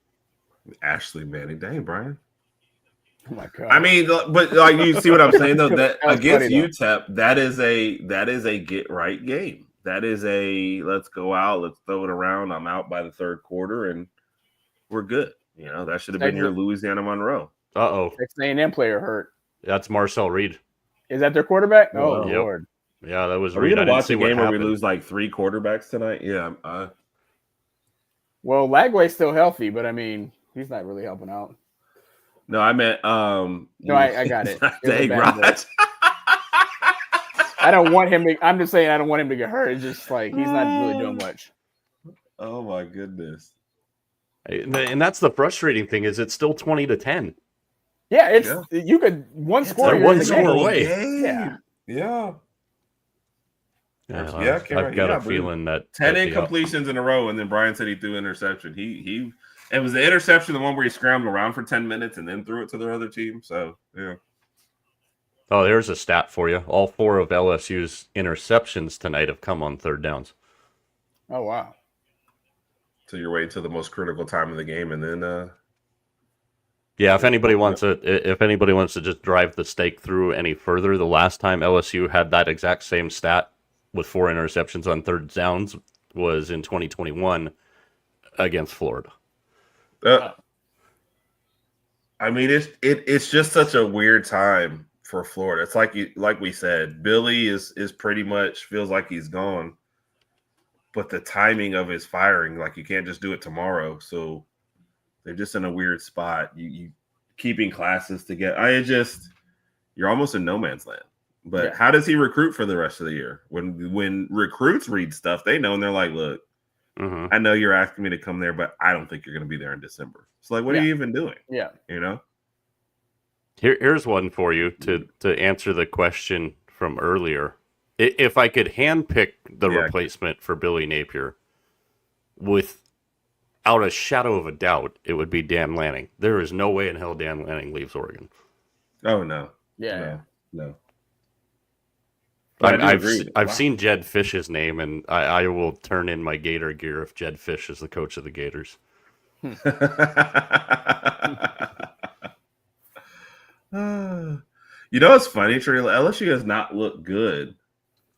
S1: Ashley Manning, dang Brian.
S2: Oh my god.
S1: I mean, but like you see what I'm saying though. That against UTEP, that is a get right game. That is a let's go out, let's throw it around. I'm out by the third quarter, and we're good. That should have been your Louisiana Monroe.
S2: Texas A&M player hurt.
S3: That's Marcel Reed.
S2: Is that their quarterback? Oh Lord.
S3: Yeah, that was.
S1: Are we gonna watch a game where we lose like 3 quarterbacks tonight? Yeah.
S2: Well, Lagway's still healthy, but I mean, he's not really helping out.
S1: No, I meant
S2: No, I got it.
S1: Dang, right.
S2: I don't want him to. I'm just saying I don't want him to get hurt. It's just like he's not really doing much.
S1: Oh my goodness.
S3: And that's the frustrating thing is it's still 20-10.
S2: Yeah, you could one score.
S3: They're one score away.
S2: Yeah.
S3: I've got a feeling that
S1: 10 incompletions in a row, and then Brian said he threw an interception. He it was the interception, the one where he scrambled around for 10 minutes and then threw it to the other team. So yeah.
S3: Oh, there's a stat for you. All 4 of LSU's interceptions tonight have come on third downs.
S2: Oh wow.
S1: So you're waiting till the most critical time of the game, and then
S3: yeah, if anybody wants to just drive the stake through any further, the last time LSU had that exact same stat with 4 interceptions on third downs was in 2021 against Florida.
S1: I mean, it's just such a weird time for Florida. It's like we said, Billy is pretty much feels like he's gone, but the timing of his firing, like you can't just do it tomorrow. So they're just in a weird spot. You keeping classes together. You're almost in no man's land. But how does he recruit for the rest of the year? When recruits read stuff, they know, and they're like, look, I know you're asking me to come there, but I don't think you're going to be there in December. It's like, what are you even doing?
S2: Yeah.
S1: You know?
S3: Here's one for you to answer the question from earlier. If I could handpick the replacement for Billy Napier, without a shadow of a doubt, it would be Dan Lanning. There is no way in hell Dan Lanning leaves Oregon.
S1: Oh, no.
S2: Yeah.
S1: No.
S3: I've seen Jed Fish's name, and I will turn in my Gator gear if Jed Fish is the coach of the Gators.
S1: You know what's funny, Trey? LSU has not looked good.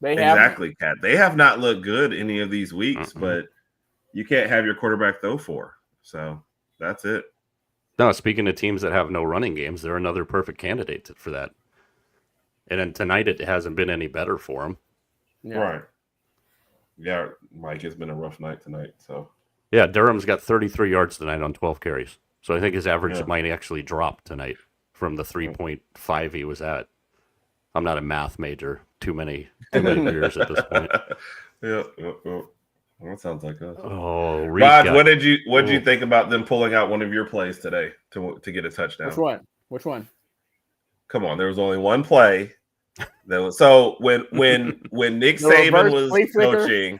S1: Kat. They have not looked good any of these weeks, but you can't have your quarterback throw for. So that's it.
S3: No, speaking of teams that have no running games, they're another perfect candidate for that. And then tonight it hasn't been any better for him.
S2: Yeah.
S1: Right. Yeah, Mike, it's been a rough night tonight. So
S3: yeah, Durham's got 33 yards tonight on 12 carries. So I think his average might actually drop tonight from the 3.5 he was at. I'm not a math major. Too many years at this point.
S1: Yeah. That sounds like us.
S3: Oh,
S1: Rod, what did you think about them pulling out one of your plays today to get a touchdown?
S2: Which one?
S1: Come on, there was only one play. So when Nick Saban was coaching,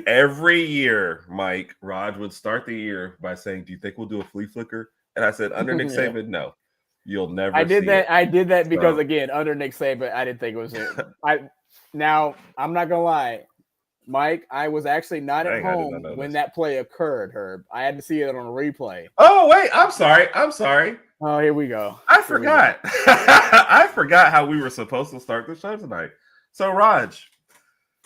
S1: every year, Mike, Rod would start the year by saying, "Do you think we'll do a flea flicker?" And I said, "Under Nick Saban, no, you'll never."
S2: I did that because again, under Nick Saban, I didn't think it was it. Now I'm not gonna lie, Mike, I was actually not at home when that play occurred. Herb, I had to see it on a replay.
S1: Oh wait, I'm sorry.
S2: Oh, here we go.
S1: I forgot. I forgot how we were supposed to start the show tonight. So, Raj,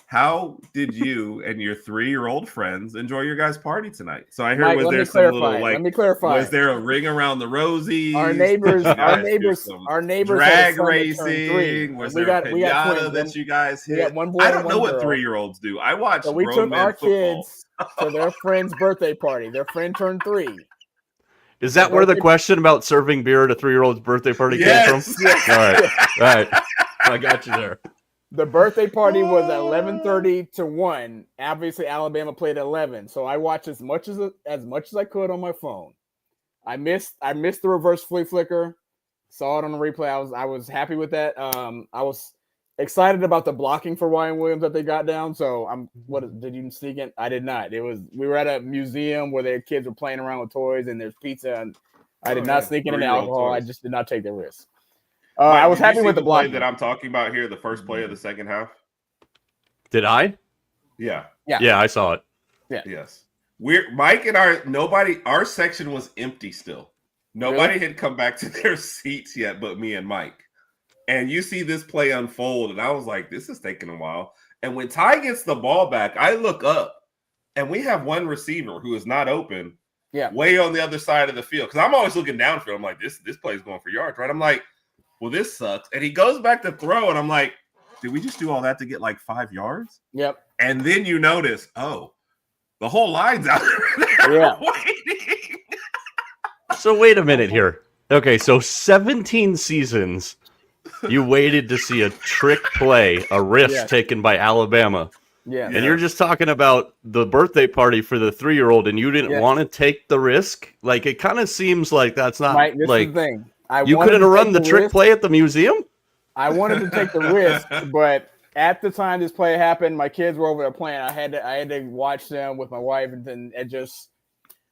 S1: how did you and your 3-year-old friends enjoy your guys' party tonight? So I heard
S2: Mike,
S1: was there some little
S2: let me clarify.
S1: Was there a ring around the rosies?
S2: Our neighbors
S1: drag racing. Was there a pinata that you guys hit?
S2: We got one boy
S1: I don't know what
S2: girl.
S1: 3-year-olds do. I watch.
S2: So we took our
S1: football.
S2: kids to their friend's birthday party. Their friend turned 3.
S3: Is that where the question about serving beer at a 3-year-old's birthday party came from?
S2: Yes.
S3: All right. I got you there.
S2: The birthday party was at 11:30 to 1. Obviously, Alabama played at 11, so I watched as much as I could on my phone. I missed the reverse flea flicker. Saw it on the replay. I was happy with that. I was excited about the blocking for Ryan Williams that they got down. So did you sneak in? I did not. We were at a museum where their kids were playing around with toys and there's pizza, and I did not sneak in an alcohol. Toys. I just did not take the risk. I was happy with the blocking
S1: that I'm talking about here. The first play of the second half.
S3: Did I?
S1: Yeah.
S3: I saw it.
S2: Yeah.
S1: Yes. Mike and our section was empty still. Nobody had come back to their seats yet, but me and Mike. And you see this play unfold, and I was like, this is taking a while. And when Ty gets the ball back, I look up, and we have one receiver who is not open, way on the other side of the field. Because I'm always looking downfield. I'm like, this play is going for yards, right? I'm like, well, this sucks. And he goes back to throw, and I'm like, did we just do all that to get like 5 yards?
S2: Yep.
S1: And then you notice, the whole line's out there waiting.
S3: So wait a minute here. Okay, so 17 seasons, you waited to see a trick play, a risk taken by Alabama.
S2: Yeah.
S3: And you're just talking about the birthday party for the 3-year-old, and you didn't want to take the risk. Like, it kind of seems like that's not
S2: Mike, this
S3: like
S2: is the thing.
S3: you couldn't have run the trick play at the museum.
S2: I wanted to take the risk, but at the time this play happened, my kids were over there playing. I had to watch them with my wife, and then it just.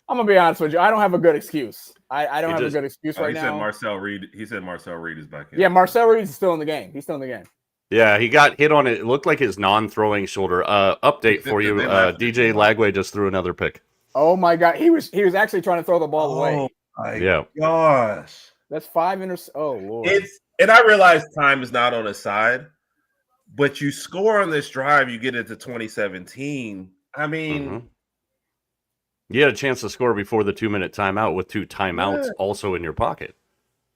S2: I'm gonna be honest with you. I don't have a good excuse. I don't have a good excuse right now.
S1: He said Marcel Reed is back in.
S2: Yeah, Marcel Reed is still in the game. He's still in the game.
S3: Yeah, he got hit on it. It looked like his non-throwing shoulder. Update for you. DJ Lagway just threw another pick.
S2: Oh my God, he was actually trying to throw the ball away.
S1: My gosh,
S2: that's 5 interceptions. Oh Lord.
S1: And I realize time is not on his side, but you score on this drive, you get it to 2017. I mean,
S3: you had a chance to score before the 2-minute timeout with 2 timeouts also in your pocket.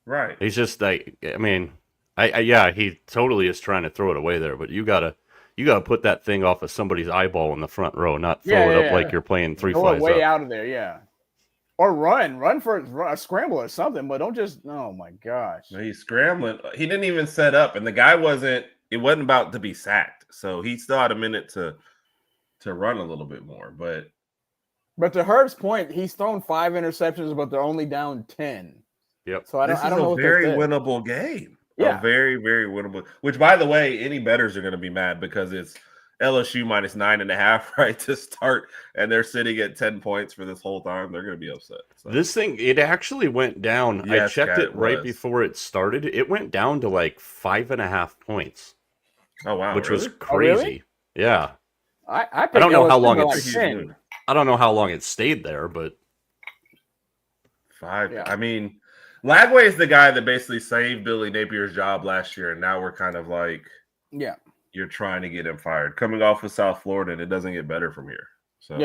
S1: Right.
S3: He's just like, I mean. He totally is trying to throw it away there, but you gotta put that thing off of somebody's eyeball in the front row, not throw it up like you're playing 3 flies
S2: way
S3: up.
S2: out of there, yeah. Or run for a scramble or something, but don't just. Oh my gosh!
S1: No, he's scrambling. He didn't even set up, and the guy wasn't. It wasn't about to be sacked, so he still had a minute to run a little bit more. But
S2: to Herb's point, he's thrown 5 interceptions, but they're only down 10.
S3: Yep.
S2: So I don't know.
S1: This is a very winnable game.
S2: Yeah.
S1: A very, very winnable. Which, by the way, any bettors are going to be mad because it's LSU minus 9.5 right to start, and they're sitting at 10 points for this whole time. They're going to be upset. So.
S3: This thing, it actually went down.
S1: Yes,
S3: I checked it right before it started. It went down to like 5.5 points.
S1: Oh wow,
S3: which was crazy.
S2: Oh, really?
S3: Yeah.
S2: I
S3: don't know how long I don't know how long it stayed there, but
S1: 5. Yeah. I mean. Lagway is the guy that basically saved Billy Napier's job last year, and now we're kind of like, you're trying to get him fired. Coming off of South Florida, and it doesn't get better from here. So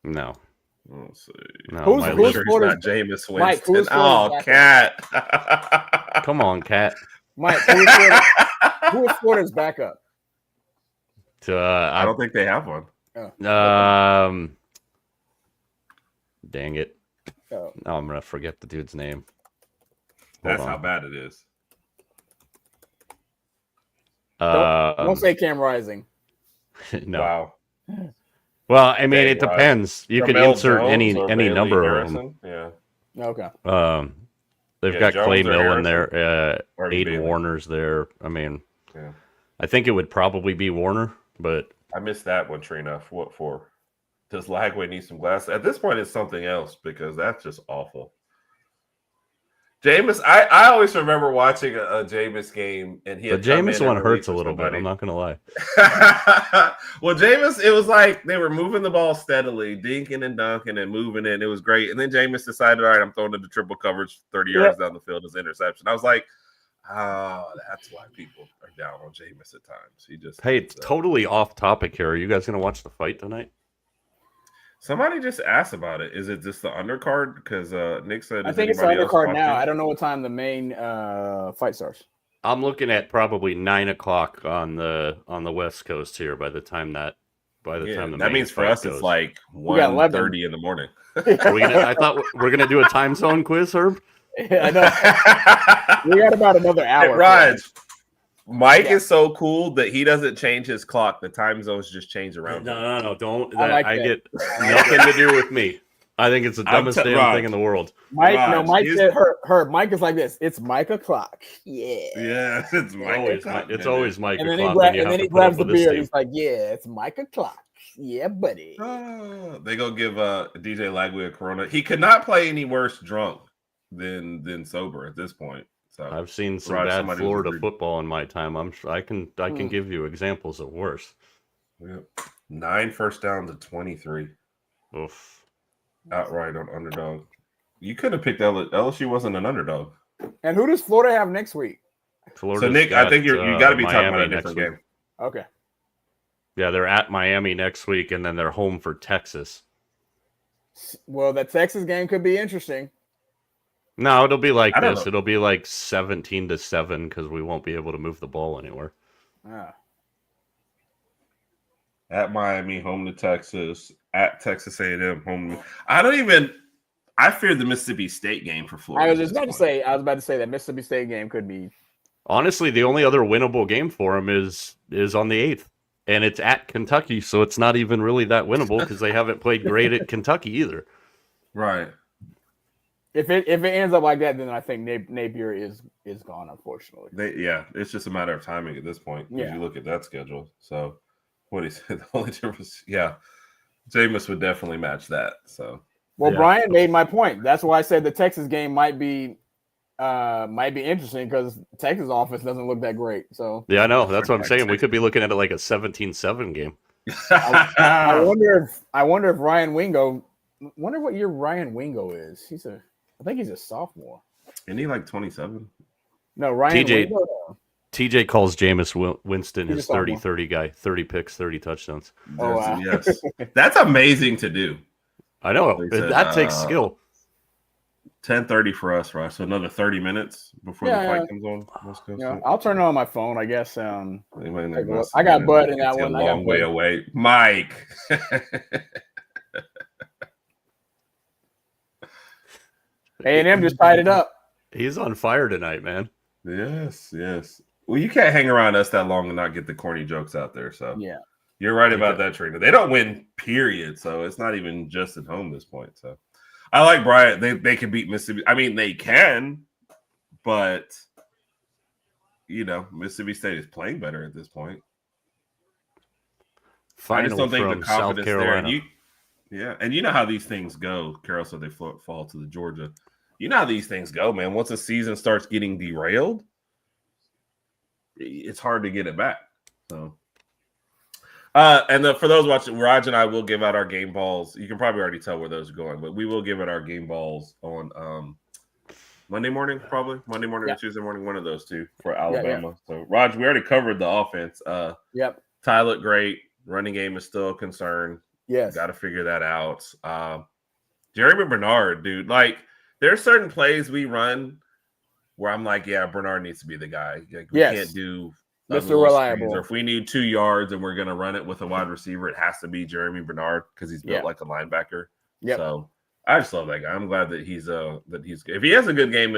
S3: no.
S1: Let's see.
S3: No,
S2: who's
S1: not Jameis Winston. Oh, Cat.
S3: Come on, Cat.
S2: Mike, who is Florida's backup?
S1: I don't think they have one.
S3: Dang it.
S2: Oh.
S3: No, I'm gonna forget the dude's name.
S1: That's how bad it is.
S2: Don't say Cam Rising.
S3: No.
S1: Wow.
S3: Well, I mean, it depends. You can insert any number
S1: Harrison.
S3: of them.
S1: Yeah.
S2: Okay.
S3: They've got
S1: Jones
S3: Clay Mill
S1: Harrison.
S3: in there. Aiden
S1: Bailey.
S3: Warner's there. I mean, I think it would probably be Warner, but
S1: I missed that one, Trina. What for? Does Lagway need some glass? At this point, it's something else because that's just awful. Jameis, I always remember watching a Jameis game, and
S3: the Jameis one hurts a little bit. I'm not gonna lie.
S1: Well, Jameis, it was like they were moving the ball steadily, dinking and dunking and moving it. It was great, and then Jameis decided, all right, I'm throwing it to triple coverage, 30 yards down the field as interception. I was like, oh, that's why people are down on Jameis at times. He just
S3: totally off topic here. Are you guys gonna watch the fight tonight?
S1: Somebody just asked about it. Is it just the undercard? Because Nick said,
S2: I think it's the undercard now. I don't know what time the main fight starts.
S3: I'm looking at probably 9:00 on the West Coast here. By the time that
S1: means for us
S3: goes.
S1: it's like 1:30 in the morning.
S3: I thought we're gonna do a time zone quiz, Herb.
S2: Yeah, I know. We got about another hour.
S1: Raj, Mike is so cool that he doesn't change his clock. The time zones just change around.
S3: No, don't.
S2: I
S3: get nothing to do with me. I think it's the dumbest damn thing in the world.
S2: Mike said her. Mike is like this. It's Mike o'clock.
S1: Yeah, it's Mike o'clock.
S3: It's always Mike
S2: and
S3: o'clock.
S2: And then he grabs the beer. He's like, yeah, it's Mike o'clock. Yeah, buddy.
S1: They go give DJ Lagway a Corona. He could not play any worse drunk than sober at this point. So
S3: I've seen some bad Florida football in my time. I can give you examples of worse.
S1: Yep. 9 first down to 23.
S3: Oof.
S1: Outright on underdog. You could have picked LSU wasn't an underdog.
S2: And who does Florida have next week?
S3: Florida's
S1: so Nick, I think you got to be talking about a different game.
S2: Okay.
S3: Yeah, they're at Miami next week, and then they're home for Texas.
S2: Well, that Texas game could be interesting.
S3: No, it'll be like this. It'll be like 17-7 because we won't be able to move the ball anywhere.
S1: At Miami, home to Texas. At Texas A&M, home. I fear the Mississippi State game for Florida.
S2: I was about to say that Mississippi State game could be.
S3: Honestly, the only other winnable game for them is on the 8th. and it's at Kentucky, so it's not even really that winnable because they haven't played great at Kentucky either.
S1: Right.
S2: If it ends up like that, then I think Napier is gone, unfortunately.
S1: It's just a matter of timing at this point because you look at that schedule. So what he said, the only difference, Jameis would definitely match that. So
S2: Brian made my point. That's why I said the Texas game might be interesting because Texas offense doesn't look that great. So
S3: yeah, I know. That's what I'm saying. We could be looking at it like a 17-7 game.
S2: I wonder if Ryan Wingo. Wonder what year Ryan Wingo is. I think he's a sophomore.
S1: Isn't he like 27?
S2: No, Ryan Wingo.
S3: TJ calls Jameis Winston his 30-30 guy. 30 picks, 30 touchdowns.
S2: Oh, wow.
S1: Yes. That's amazing to do.
S3: I know. That takes skill.
S1: 10:30 for us, right? So another 30 minutes before the fight comes on.
S2: Yeah, I'll turn it on my phone, I guess. I
S1: I
S2: got Bud in that one.
S1: A long way away. Mike.
S2: A&M just tied it up.
S3: He's on fire tonight, man.
S1: Yes. Well, you can't hang around us that long and not get the corny jokes out there. So you're right about that, Trina. They don't win, period. So it's not even just at home at this point. So I like Bryant. They can beat Mississippi. I mean, they can, but Mississippi State is playing better at this point. I just don't think the confidence there. And you know how these things go. Carol said they fall to the Georgia. You know how these things go, man. Once a season starts getting derailed, it's hard to get it back. So, for those watching, Raj and I will give out our game balls. You can probably already tell where those are going, but we will give out our game balls on Monday morning, probably Monday morning or Tuesday morning, one of those two for Alabama. So, Raj, we already covered the offense. Ty looked great. Running game is still a concern.
S2: Yes.
S1: Got to figure that out. Jeremy Bernard, dude, like there's certain plays we run where I'm like, Bernard needs to be the guy. Like, we can't do
S2: Mr. Reliable.
S1: Or if we need 2 yards and we're going to run it with a wide receiver, it has to be Jeremy Bernard because he's built like a linebacker.
S2: Yep.
S1: So I just love that guy. I'm glad that he's if he has a good game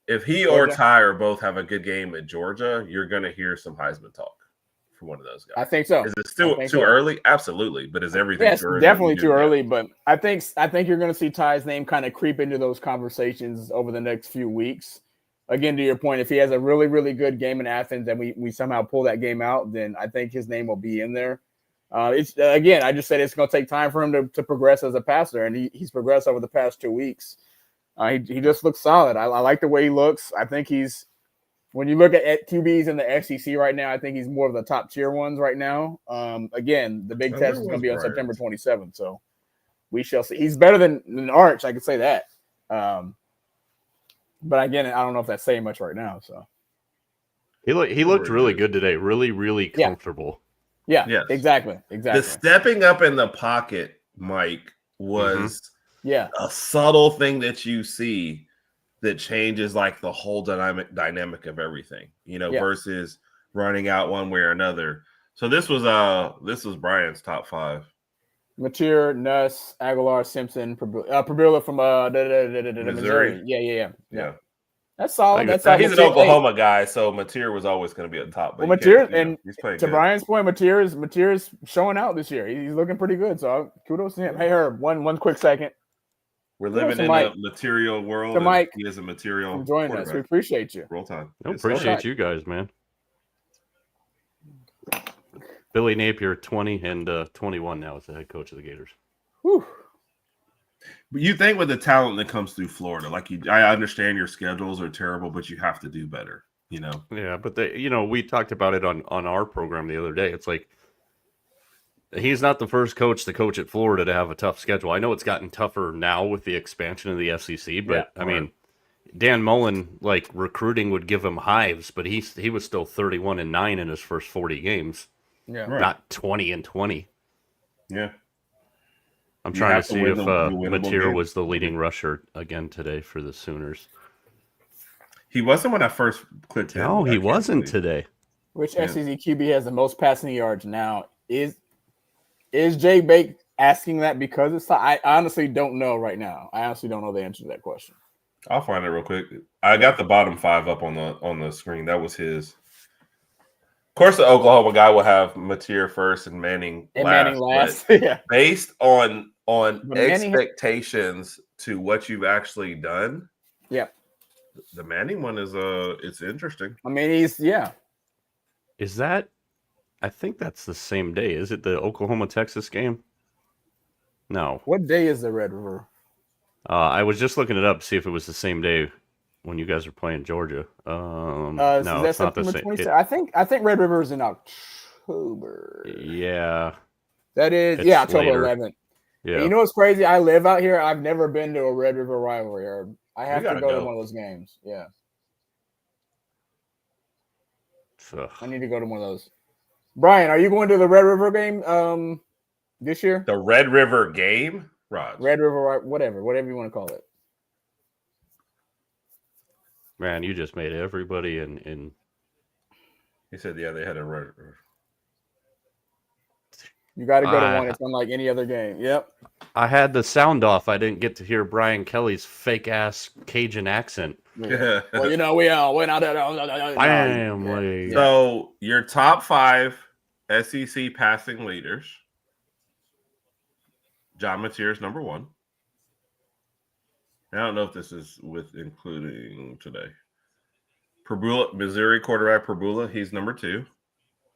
S1: if he or Ty or both have a good game at Georgia, you're going to hear some Heisman talk. One of those guys.
S2: I think so.
S1: Is it still too early? Absolutely. But is everything
S2: too early? Definitely too early. But I think you're going to see Ty's name kind of creep into those conversations over the next few weeks. Again, to your point, if he has a really, really good game in Athens and we somehow pull that game out, then I think his name will be in there. It's again, I just said it's going to take time for him to progress as a passer, and he's progressed over the past 2 weeks. He just looks solid. I like the way he looks. I think when you look at QBs in the SEC right now, I think he's more of the top tier ones right now. Again, the big test is going to be on September 27th, so we shall see. He's better than Arch, I could say that. But again, I don't know if that's saying much right now. So
S3: he looked really good today. Really, really comfortable.
S2: Yeah, exactly.
S1: The stepping up in the pocket, Mike, was a subtle thing that you see that changes like the whole dynamic of everything, versus running out one way or another. So this was Brian's top 5.
S2: Mateer, Nuss, Aguilar, Simpson, Prabula from Missouri. Yeah. That's solid. He's
S1: an Oklahoma guy, so Mateer was always going to be a top.
S2: Well, Mateer, and to Brian's point, Mateer is showing out this year. He's looking pretty good. So kudos to him. Hey, Herb, one quick second.
S1: We're living in a material world.
S2: And Mike,
S1: he is a material.
S2: Joining us. We appreciate you.
S1: Roll time.
S3: Appreciate you guys, man. Billy Napier, 20 and 21 now as the head coach of the Gators.
S2: Whew.
S1: But you think with the talent that comes through Florida, I understand your schedules are terrible, but you have to do better,
S3: Yeah, but we talked about it on our program the other day. It's like he's not the first coach to coach at Florida to have a tough schedule. I know it's gotten tougher now with the expansion of the SEC, but I mean, Dan Mullen, recruiting would give him hives, but he was still 31-9 in his first 40 games.
S2: Yeah,
S3: not 20-20.
S1: Yeah.
S3: I'm trying to see if Mateer was the leading rusher again today for the Sooners.
S1: He wasn't when I first clicked him.
S3: No, he wasn't today.
S2: Which SEC QB has the most passing yards now? Is Jay Bake asking that because it's I honestly don't know right now. I honestly don't know the answer to that question.
S1: I'll find it real quick. I got the bottom 5 up on the screen. That was his. course, the Oklahoma guy will have Mateer first and Manning
S2: last. Yeah.
S1: Based on
S2: Manning
S1: expectations to what you've actually done.
S2: Yeah.
S1: The Manning one is it's interesting.
S2: I mean, is
S3: that? I think that's the same day. Is it the Oklahoma Texas game? No.
S2: What day is the Red River?
S3: I was just looking it up to see if it was the same day when you guys are playing Georgia. No, it's not the same.
S2: I think Red River is in October.
S3: Yeah.
S2: That is October 11th. Yeah. And you know what's crazy? I live out here. I've never been to a Red River rivalry. Or I have to go to one of those games. Yeah. I need to go to one of those. Brian, are you going to the Red River game this year?
S1: The Red River game? Rod.
S2: Red River, whatever you want to call it.
S3: Man, you just made everybody in.
S1: He said, yeah, they had a Red River.
S2: You got to go to one. It's unlike any other game. Yep.
S3: I had the sound off. I didn't get to hear Brian Kelly's fake ass Cajun accent.
S2: Yeah. Well, you know, we went out there.
S3: Family.
S1: So your top 5 SEC passing leaders. John Mateer is number 1. I don't know if this is with including today. Prbula, Missouri quarterback Prbula, he's number 2.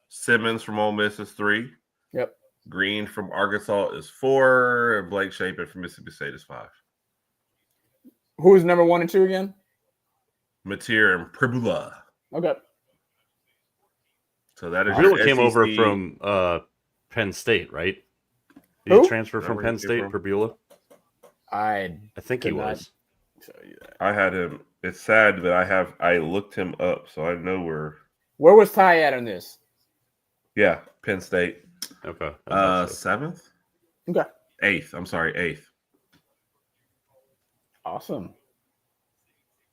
S1: Simmons from Ole Miss is 3.
S2: Yep.
S1: Green from Arkansas is 4, and Blake Shapen from Mississippi State is 5.
S2: Who's number 1 and 2 again?
S1: Mateer and Prbula.
S2: Okay.
S1: So that is
S3: Prbula came over from Penn State, right? Did he transfer from Penn State, Prbula?
S2: I
S3: think he was.
S1: I had him. It's sad that I looked him up, so I know
S2: where was Ty at on this?
S1: Yeah, Penn State.
S3: Okay.
S1: 7th?
S2: Okay.
S1: 8th. I'm sorry, 8th.
S2: Awesome.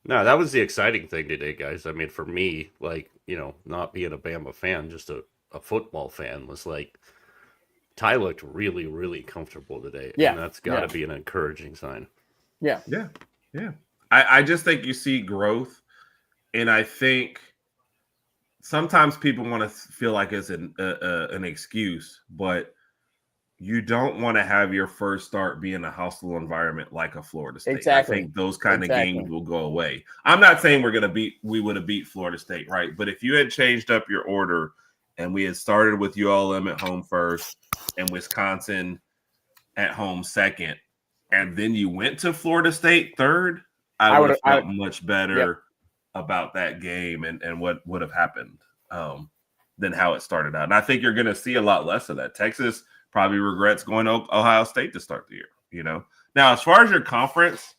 S3: No, that was the exciting thing today, guys. I mean, for me, like, you know, not being a Bama fan, just a football fan, was like, Ty looked really, really comfortable today.
S2: Yeah.
S3: And that's got to be an encouraging sign.
S2: Yeah.
S1: Yeah. Yeah. I just think you see growth. And I think sometimes people want to feel like it's an excuse, but you don't want to have your first start be in a hostile environment like a Florida State.
S2: Exactly.
S1: I think those kind of games will go away. I'm not saying we would have beat Florida State, right? But if you had changed up your order and we had started with ULM at home first and Wisconsin at home second, and then you went to Florida State third, I would have felt much better about that game and what would have happened than how it started out. And I think you're going to see a lot less of that. Texas probably regrets going to Ohio State to start the year, you know. Now, as far as your conference,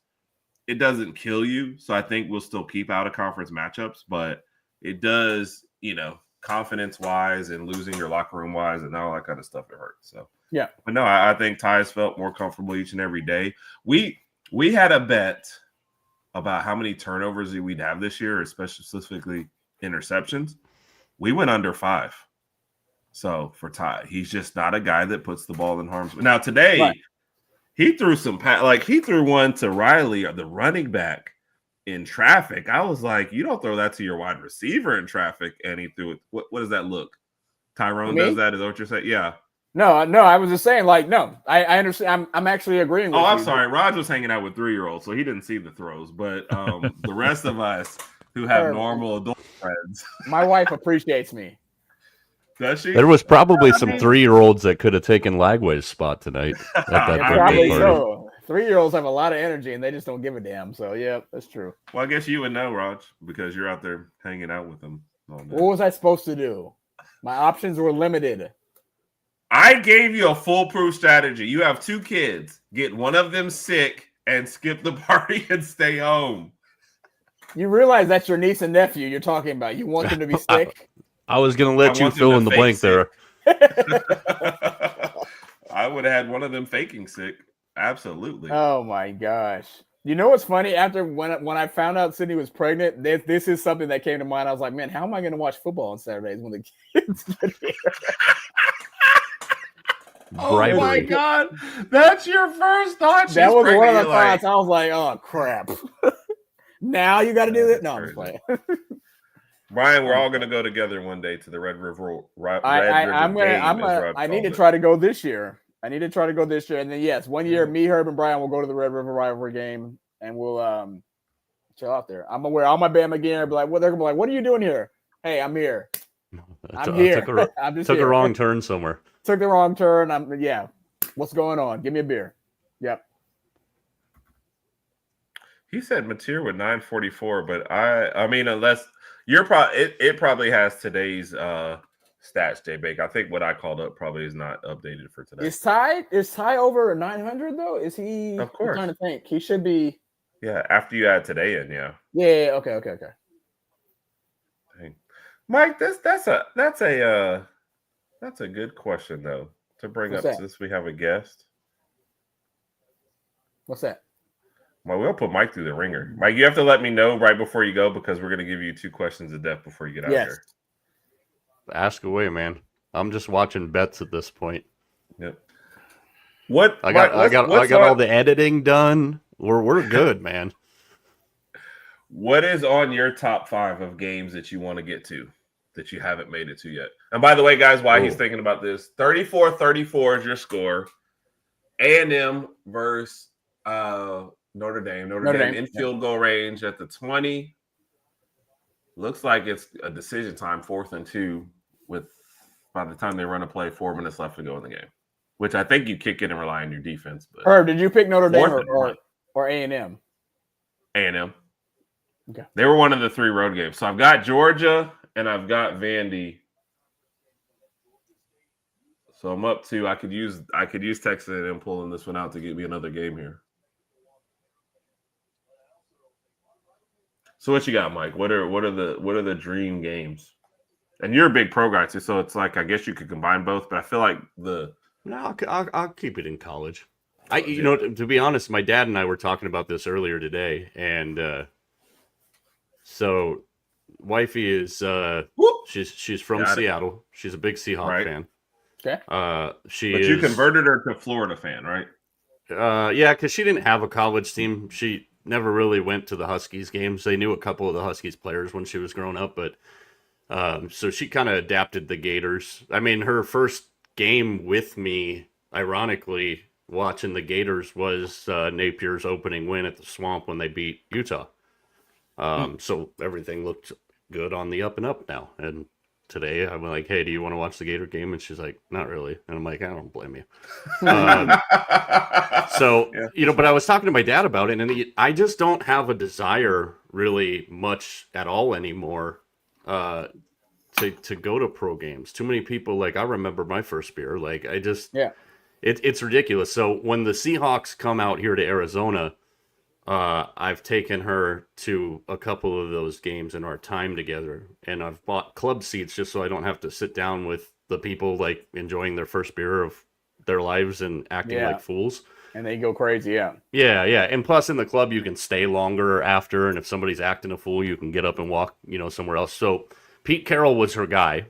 S1: it doesn't kill you. So I think we'll still keep out of conference matchups, but it does, you know, confidence-wise and losing your locker room-wise and all that kind of stuff, it hurts. So,
S2: yeah.
S1: But no, I think Ty's felt more comfortable each and every day. We had a bet about how many turnovers we'd have this year, especially specifically interceptions. We went under 5. So for Ty, he's just not a guy that puts the ball in harm's way. Now today, he threw he threw one to Riley, or the running back, in traffic. I was like, you don't throw that to your wide receiver in traffic, and he threw it. What does that look? Tyrone does that? Is that what you're saying? Yeah.
S2: No, I was just saying, like, no, I understand. I'm actually agreeing with you.
S1: Oh, I'm sorry. Raj was hanging out with 3-year-olds, so he didn't see the throws. But the rest of us who have normal adult friends.
S2: My wife appreciates me.
S1: Does she?
S3: There was probably some 3-year-olds that could have taken Lagway's spot tonight. At that
S2: probably so. 3-year-olds have a lot of energy, and they just don't give a damn. So, yeah, that's true.
S1: Well, I guess you would know, Raj, because you're out there hanging out with them all day.
S2: What was I supposed to do? My options were limited.
S1: I gave you a foolproof strategy. You have 2 kids. Get one of them sick and skip the party and stay home.
S2: You realize that's your niece and nephew you're talking about. You want them to be sick?
S3: I was going to let you fill in the blank there.
S1: I would have had one of them faking sick. Absolutely.
S2: Oh, my gosh. You know what's funny? After when I found out Sydney was pregnant, this is something that came to mind. I was like, man, how am I going to watch football on Saturdays when the kids get here?
S1: Oh my God, that's your first thought.
S2: That was one of the thoughts. I was like, oh crap. Now you got to do it. No, I'm just playing.
S1: Brian, we're all gonna go together one day to the Red River
S2: I need to try to go this year. And then yes, one year, me, Herb, and Brian will go to the Red River rivalry game, and we'll chill out there. I'm gonna wear all my Bama gear and be like, they're gonna be like, what are you doing here? Hey, I'm here. I'm here.
S3: Took a wrong turn somewhere.
S2: Took the wrong turn. What's going on? Give me a beer. Yep.
S1: He said Mateer with 944, but I mean, unless you're probably it probably has today's stats, J Bake. I think what I called up probably is not updated for today.
S2: Is Ty over 900 though? Is he?
S1: Of course.
S2: I'm trying to think. He should be.
S1: Yeah, after you add today in, yeah.
S2: Yeah. Okay.
S1: Dang. Mike, that's a good question though to bring
S2: What's
S1: up
S2: that?
S1: since we have a guest.
S2: What's that?
S1: Well, we'll put Mike through the ringer. Mike, you have to let me know right before you go because we're going to give you 2 questions of depth before you get out here.
S3: Ask away, man. I'm just watching bets at this point.
S1: Yep.
S3: I got all the editing done. We're good, man.
S1: What is on your top 5 of games that you want to get to that you haven't made it to yet? And by the way, guys, while he's thinking about this, 34-34 is your score. A&M versus Notre Dame. Notre Dame in field goal range at the 20. Looks like it's a decision time, 4th and 2, with by the time they run a play, 4 minutes left to go in the game. Which I think you kick in and rely on your defense. But
S2: Herb, did you pick Notre Dame or A&M?
S1: A&M.
S2: Okay.
S1: They were one of the 3 road games. So I've got Georgia and I've got Vandy. So I'm up to I could use Texas and pulling this one out to get me another game here. So what you got, Mike? What are the dream games? And you're a big pro guy too, so it's like I guess you could combine both. But I feel like
S3: I'll keep it in college. To be honest, my dad and I were talking about this earlier today, and so wifey is she's from Seattle. She's a big Seahawks fan.
S2: Okay.
S1: You converted her to Florida fan, right?
S3: Yeah, because she didn't have a college team. She never really went to the Huskies games. They knew a couple of the Huskies players when she was growing up, but so she kind of adapted the Gators. I mean, her first game with me, ironically, watching the Gators was Napier's opening win at the Swamp when they beat Utah. So everything looked good on the up and up now. And today I'm like, hey, do you want to watch the Gator game? And she's like, not really. And I'm like, I don't blame you. But I was talking to my dad about it, and I just don't have a desire really much at all anymore to go to pro games. Too many people, like I remember my first beer. Like I just, it's ridiculous. So when the Seahawks come out here to Arizona, I've taken her to a couple of those games in our time together, and I've bought club seats just so I don't have to sit down with the people like enjoying their first beer of their lives and acting like fools.
S2: And they go crazy,
S3: Yeah. And plus in the club, you can stay longer after, and if somebody's acting a fool, you can get up and walk, somewhere else. So Pete Carroll was her guy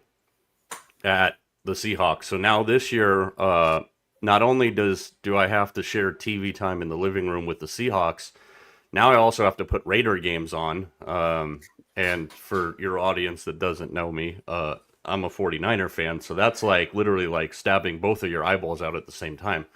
S3: at the Seahawks. So now this year, not only do I have to share TV time in the living room with the Seahawks, now I also have to put Raider games on. And for your audience that doesn't know me, I'm a 49er fan. So that's like literally like stabbing both of your eyeballs out at the same time.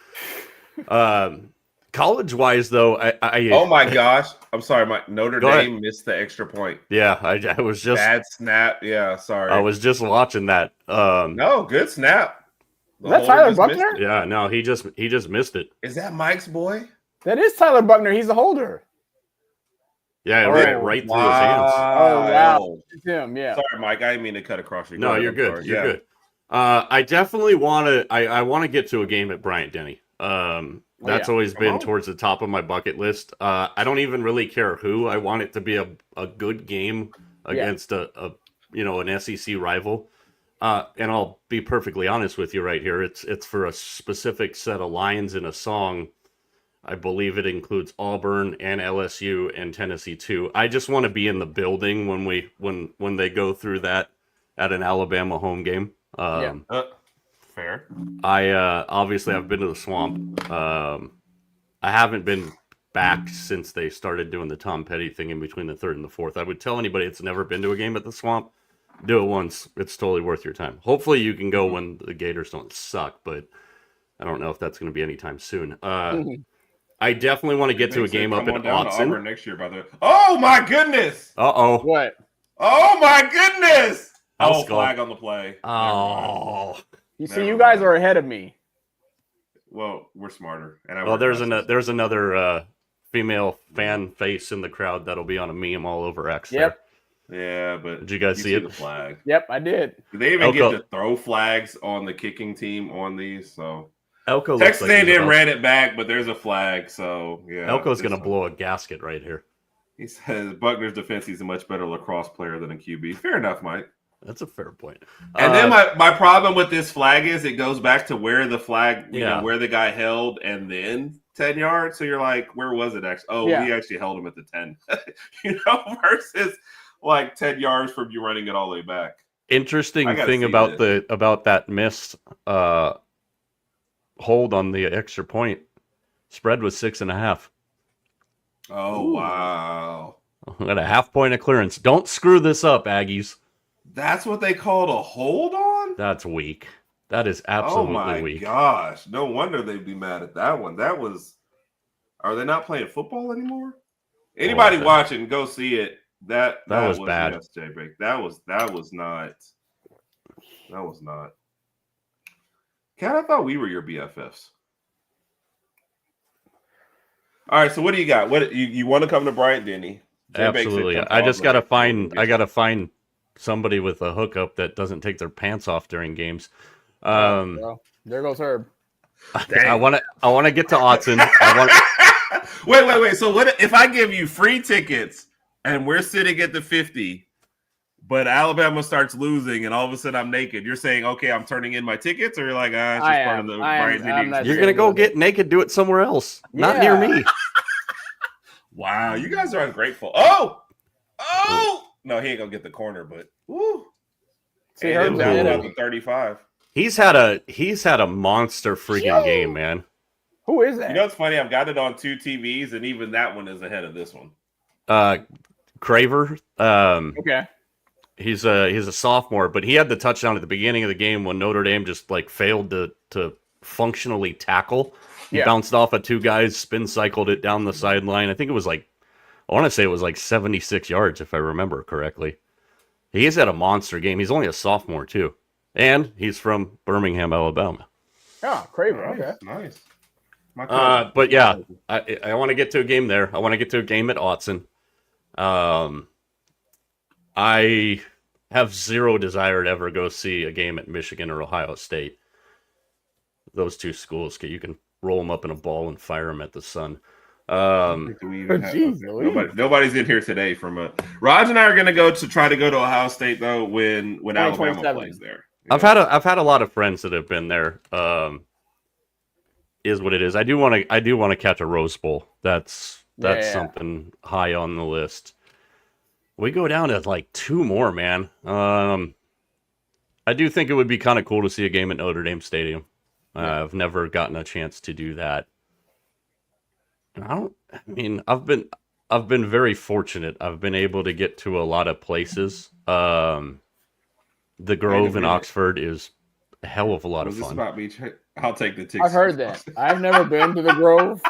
S3: College-wise, though, I
S1: oh my gosh, I'm sorry, Notre Dame missed the extra point.
S3: Yeah, I was just
S1: bad snap. Yeah, sorry.
S3: I was just watching that.
S1: No, good snap.
S2: Is that Tyler Buckner?
S3: Yeah, no, he just missed it.
S1: Is that Mike's boy?
S2: That is Tyler Buckner. He's the holder.
S3: Yeah, right through his hands.
S2: Oh wow, it's him. Yeah.
S1: Sorry, Mike. I didn't mean to cut across your.
S3: No, you're good. You're good. I definitely want to. I want to get to a game at Bryant Denny. That's always been towards the top of my bucket list. I don't even really care who. I want it to be a good game against an SEC rival. And I'll be perfectly honest with you right here. It's for a specific set of lines in a song. I believe it includes Auburn and LSU and Tennessee too. I just want to be in the building when they go through that at an Alabama home game.
S1: Fair.
S3: Obviously I've been to the Swamp. I haven't been back since they started doing the Tom Petty thing in between the third and the fourth. I would tell anybody that's never been to a game at the Swamp, Do it once. It's totally worth your time. Hopefully you can go when the Gators don't suck, but I don't know if that's going to be anytime soon. I definitely want to get to a game up in Autzen.
S1: Next year, by the way. Oh my goodness!
S3: Uh-oh.
S2: What?
S1: Oh my goodness!
S3: House
S1: flag on the play.
S3: Oh.
S2: You guys are ahead of me.
S1: Well, we're smarter.
S3: And there's another female fan face in the crowd that'll be on a meme all over X.
S2: Yep.
S1: There. Yeah, but
S3: did you guys see it?
S1: The flag.
S2: Yep, I did.
S1: Did they even get to throw flags on the kicking team on these? So
S3: Elko
S1: Texas A&M ran it back, but there's a flag. So yeah,
S3: Elko's gonna blow a gasket right here.
S1: He says Buckner's defense. He's a much better lacrosse player than a QB. Fair enough, Mike.
S3: That's a fair point.
S1: And then my problem with this flag is it goes back to where the flag, you know, where the guy held, and then 10 yards. So you're like, where was it actually? Oh, we actually held him at the 10. Versus like 10 yards from you running it all the way back.
S3: Interesting thing about that missed hold on the extra point. Spread was 6.5.
S1: Oh, ooh. Wow.
S3: Got a half point of clearance. Don't screw this up, Aggies.
S1: That's what they called a hold on?
S3: That's weak. That is absolutely weak.
S1: Oh, my gosh. No wonder they'd be mad at that one. Are they not playing football anymore? Anybody watching, go see it. That was bad. Yes, J-Break. That was not. Kat, I thought we were your BFFs. All right, so what do you got? What you want to come to Bryant Denny?
S3: Absolutely. I just gotta find somebody with a hookup that doesn't take their pants off during games.
S2: Well, there goes Herb.
S3: I want to get to Autzen.
S1: Wait. So what if I give you free tickets and we're sitting at the 50, but Alabama starts losing and all of a sudden I'm naked? You're saying, okay, I'm turning in my tickets, or you're like, it's just part of the Bryant Denny.
S3: You're gonna go get naked, do it somewhere else, not near me.
S1: Wow, you guys are ungrateful. Oh! No, he ain't gonna get the corner, but woo.
S2: See, Herb's down
S1: about the 35.
S3: He's had a monster freaking game, man.
S2: Who is that?
S1: You know what's funny? I've got it on 2 TVs, and even that one is ahead of this one.
S3: Craver.
S2: Okay.
S3: He's a sophomore, but he had the touchdown at the beginning of the game when Notre Dame just like failed to functionally tackle. He bounced off of 2 guys, spin cycled it down the sideline. I think it was I want to say it was 76 yards if I remember correctly. He's had a monster game. He's only a sophomore too, and he's from Birmingham, Alabama.
S2: Oh, Craver. Okay,
S1: nice.
S3: But yeah, I want to get to a game there. I want to get to a game at Autzen. I have zero desire to ever go see a game at Michigan or Ohio State. Those 2 schools, you can roll them up in a ball and fire them at the sun.
S1: Nobody's in here today from Raj and I are going to try to go to Ohio State though when Alabama plays there.
S3: Yeah. I've had a lot of friends that have been there. Is what it is. I do want to catch a Rose Bowl. That's something high on the list. We go down to 2 more, man. I do think it would be kind of cool to see a game at Notre Dame Stadium. I've never gotten a chance to do that. I've been very fortunate. I've been able to get to a lot of places. The Grove in Oxford is a hell of a lot of fun.
S1: I'll take the tickets.
S2: I've heard that. I've never been to the Grove.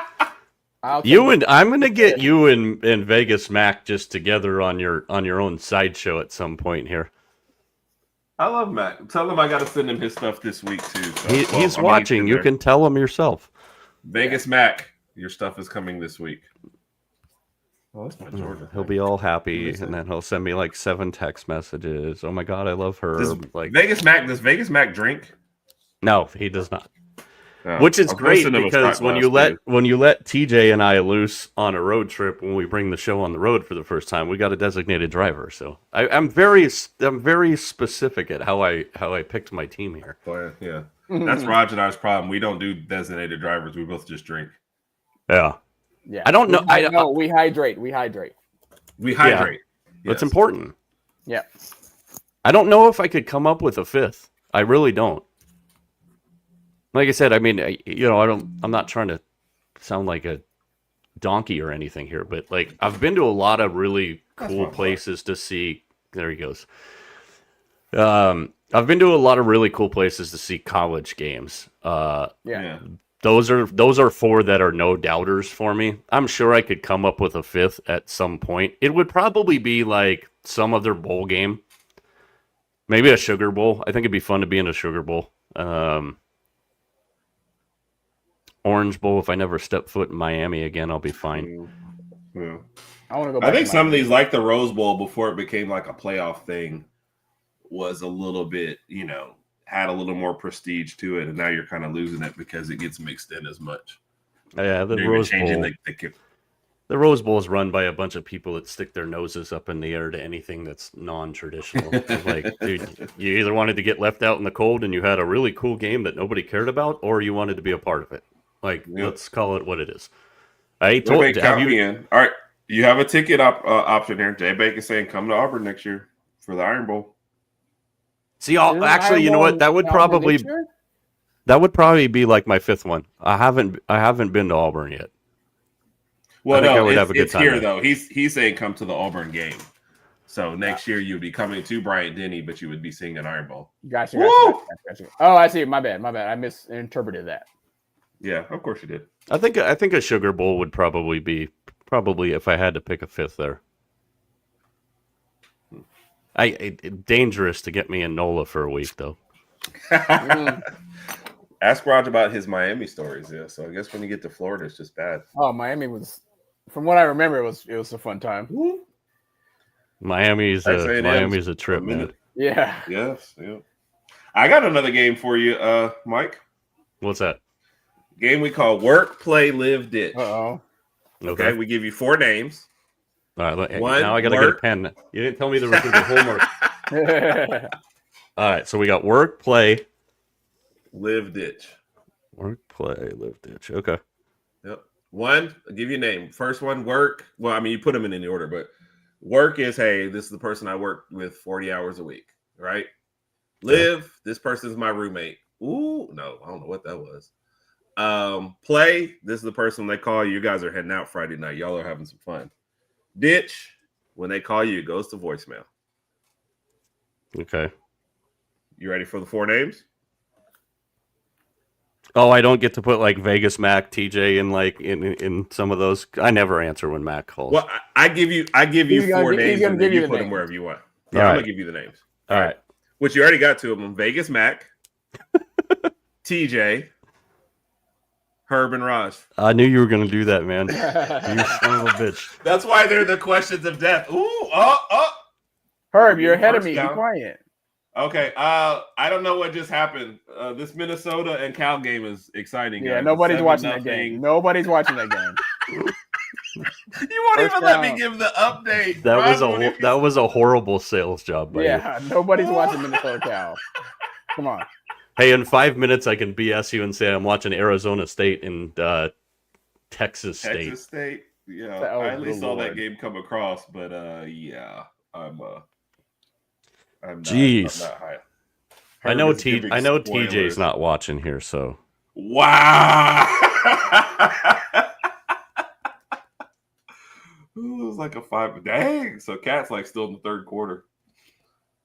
S3: I'm gonna get you and Vegas Mac just together on your own sideshow at some point here.
S1: I love Mac. Tell him I got to send him his stuff this week too. So,
S3: he's watching. You can tell him yourself.
S1: Vegas Mac, your stuff is coming this week. Oh, that's my Georgia.
S3: He'll be all happy, and then he'll send me 7 text messages. Oh my god, I love her.
S1: Does Vegas Mac drink?
S3: No, he does not. Which is great because when you let TJ and I loose on a road trip when we bring the show on the road for the first time, we got a designated driver. So I'm very specific at how I picked my team here.
S1: Yeah, that's Raj and I's problem. We don't do designated drivers. We both just drink.
S3: Yeah. I don't know.
S2: We hydrate. We hydrate.
S1: Yes.
S3: That's important.
S2: Yeah.
S3: I don't know if I could come up with a 5th. I really don't. Like I said, I'm not trying to sound like a donkey or anything here, but I've been to a lot of really cool places to see. There he goes. I've been to a lot of really cool places to see college games.
S2: Yeah.
S3: Those are four that are no doubters for me. I'm sure I could come up with a fifth at some point. It would probably be like some other bowl game. Maybe a Sugar Bowl. I think it'd be fun to be in a Sugar Bowl. Orange Bowl. If I never step foot in Miami again, I'll be fine.
S1: Yeah.
S2: I want to go back.
S1: I think some of these, like the Rose Bowl, before it became like a playoff thing, was a little bit, had a little more prestige to it, and now you're kind of losing it because it gets mixed in as much.
S3: Yeah, the Rose Bowl. The Rose Bowl is run by a bunch of people that stick their noses up in the air to anything that's non-traditional. Like, dude, you either wanted to get left out in the cold and you had a really cool game that nobody cared about, or you wanted to be a part of it. Like, let's call it what it is. I told you.
S1: All right, you have a ticket option here. Jay Baker saying come to Auburn next year for the Iron Bowl.
S3: See, actually, you know what? That would probably be like my fifth one. I haven't been to Auburn yet.
S1: Well, no, it's here though. He's saying come to the Auburn game. So next year you'd be coming to Bryant-Denny, but you would be seeing an Iron Bowl.
S2: Gotcha. Oh, I see. My bad. I misinterpreted that.
S1: Yeah, of course you did.
S3: I think a Sugar Bowl would probably be if I had to pick a fifth there. Dangerous to get me in NOLA for a week though.
S1: Ask Raj about his Miami stories. Yeah, so I guess when you get to Florida, it's just bad.
S2: Oh, Miami was, from what I remember, it was a fun time.
S3: Miami's a trip, man.
S2: Yeah.
S1: Yes. Yeah. I got another game for you, Mike.
S3: What's that?
S1: Game we call Work, Play, Live, Ditch.
S2: Uh-oh.
S1: Okay. We give you 4 names.
S3: All right. Now I got to get a pen. You didn't tell me there was going to be homework. All right. So we got work, play,
S1: live, ditch.
S3: Work, play, live, ditch. Okay.
S1: Yep. One, I'll give you a name. First one, work. Well, I mean, you put them in any order, but work is, hey, this is the person I work with 40 hours a week, right? Live, this person's my roommate. Ooh, no, I don't know what that was. Play, this is the person they call you. You guys are heading out Friday night. Y'all are having some fun. Ditch, when they call you, it goes to voicemail.
S3: Okay.
S1: You ready for the 4 names?
S3: Oh, I don't get to put like Vegas Mac, TJ in some of those. I never answer when Mac calls.
S1: Well, I give you 4 names and then you put them wherever you want. Yeah, I'm gonna give you the names.
S3: All right.
S1: Which you already got 2 of them: Vegas Mac, TJ, HerbnRodg.
S3: I knew you were going to do that, man. You son of a bitch.
S1: That's why they're the questions of death. Ooh,
S2: Herb, you're ahead of me. Be quiet.
S1: Okay. I don't know what just happened. This Minnesota and Cal game is exciting.
S2: Yeah, guys. Nobody's watching that game. Nobody's watching that game.
S1: You won't even let me give the update.
S3: That was a horrible sales job by you.
S2: Nobody's watching Minnesota Cal. Come on.
S3: Hey, in 5 minutes, I can BS you and say I'm watching Arizona State and Texas State.
S1: Texas State, yeah. I at least saw that game come across, but yeah, I'm
S3: Jeez.
S1: not high.
S3: I know TJ's not watching here, so.
S1: Wow. It was like a 5. Dang. So Cat's like still in the 3rd quarter.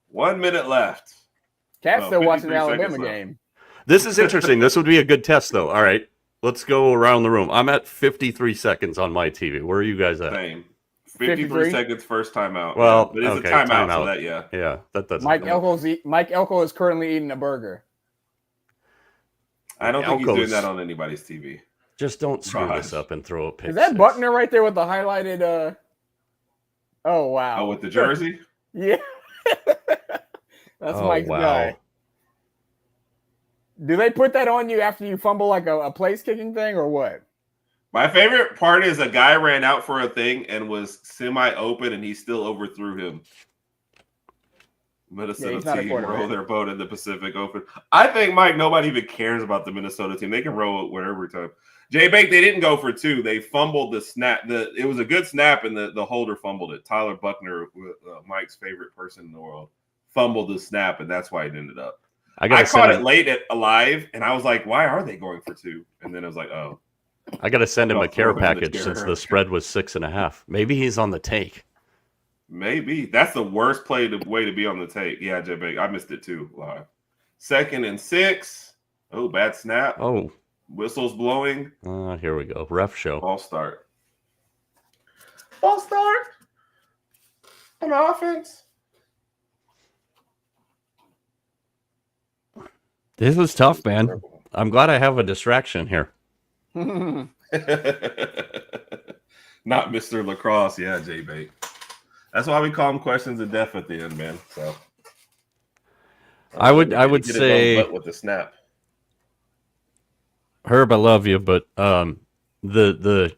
S1: 1 minute left.
S2: Cat's still watching the Alabama game.
S3: This is interesting. This would be a good test, though. All right. Let's go around the room. I'm at 53 seconds on my TV. Where are you guys at?
S1: Same. 53 seconds first time out.
S3: Well,
S1: it is a timeout, so that, yeah.
S3: Yeah, that doesn't.
S2: Mike Elko is currently eating a burger.
S1: I don't think he's doing that on anybody's TV.
S3: Just don't screw this up and throw a pick.
S2: Is that Buckner right there with the highlighted? Oh wow!
S1: Oh, with the jersey?
S2: Yeah, that's Mike's guy. Do they put that on you after you fumble like a place kicking thing or what?
S1: My favorite part is a guy ran out for a thing and was semi-open, and he still overthrew him. Minnesota team roll their boat in the Pacific Open. I think, Mike, nobody even cares about the Minnesota team. They can roll it wherever time. Jay Bake, they didn't go for 2. They fumbled the snap. It was a good snap, and the holder fumbled it. Tyler Buckner, Mike's favorite person in the world, fumbled the snap, and that's why it ended up. I caught it late at live, and I was like, why are they going for 2? And then I was like, oh.
S3: I got to send him a care package since the spread was 6.5. Maybe he's on the take.
S1: Maybe. That's the worst way to be on the take. Yeah, J-Bake. I missed it too live. 2nd and 6. Oh, bad snap.
S3: Oh.
S1: Whistles blowing.
S3: Here we go. Ref show.
S1: Ball start. Ball start. On offense.
S3: This is tough, man. I'm glad I have a distraction here.
S1: Not Mr. Lacrosse. Yeah, J-Bake. That's why we call him questions of death at the end, man. So
S3: I would say
S1: with the snap.
S3: Herb, I love you, but the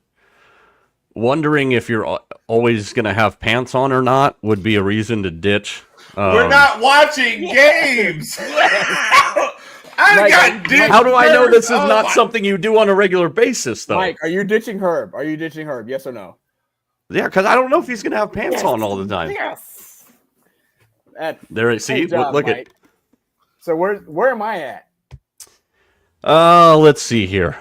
S3: wondering if you're always going to have pants on or not would be a reason to ditch.
S1: We're not watching games.
S3: How do I know this is not something you do on a regular basis, though?
S2: Mike, are you ditching Herb? Are you ditching Herb? Yes or no?
S3: Yeah, because I don't know if he's going to have pants on all the time.
S2: Yes.
S3: There, see,
S2: job,
S3: look
S2: Mike. So where am I at?
S3: Let's see here.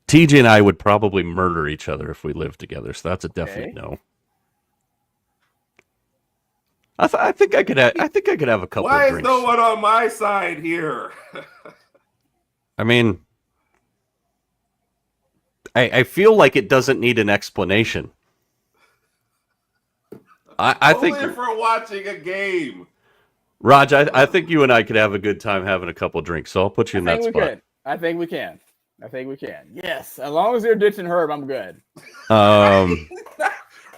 S3: TJ and I would probably murder each other if we lived together, so that's a definite no. I think I could have a couple of drinks.
S1: Why is no one on my side here?
S3: I mean, I feel like it doesn't need an explanation. I think
S1: if we're watching a game.
S3: Raj, I think you and I could have a good time having a couple drinks, so I'll put you in that spot.
S2: I think we can. Yes, as long as you're ditching Herb, I'm good.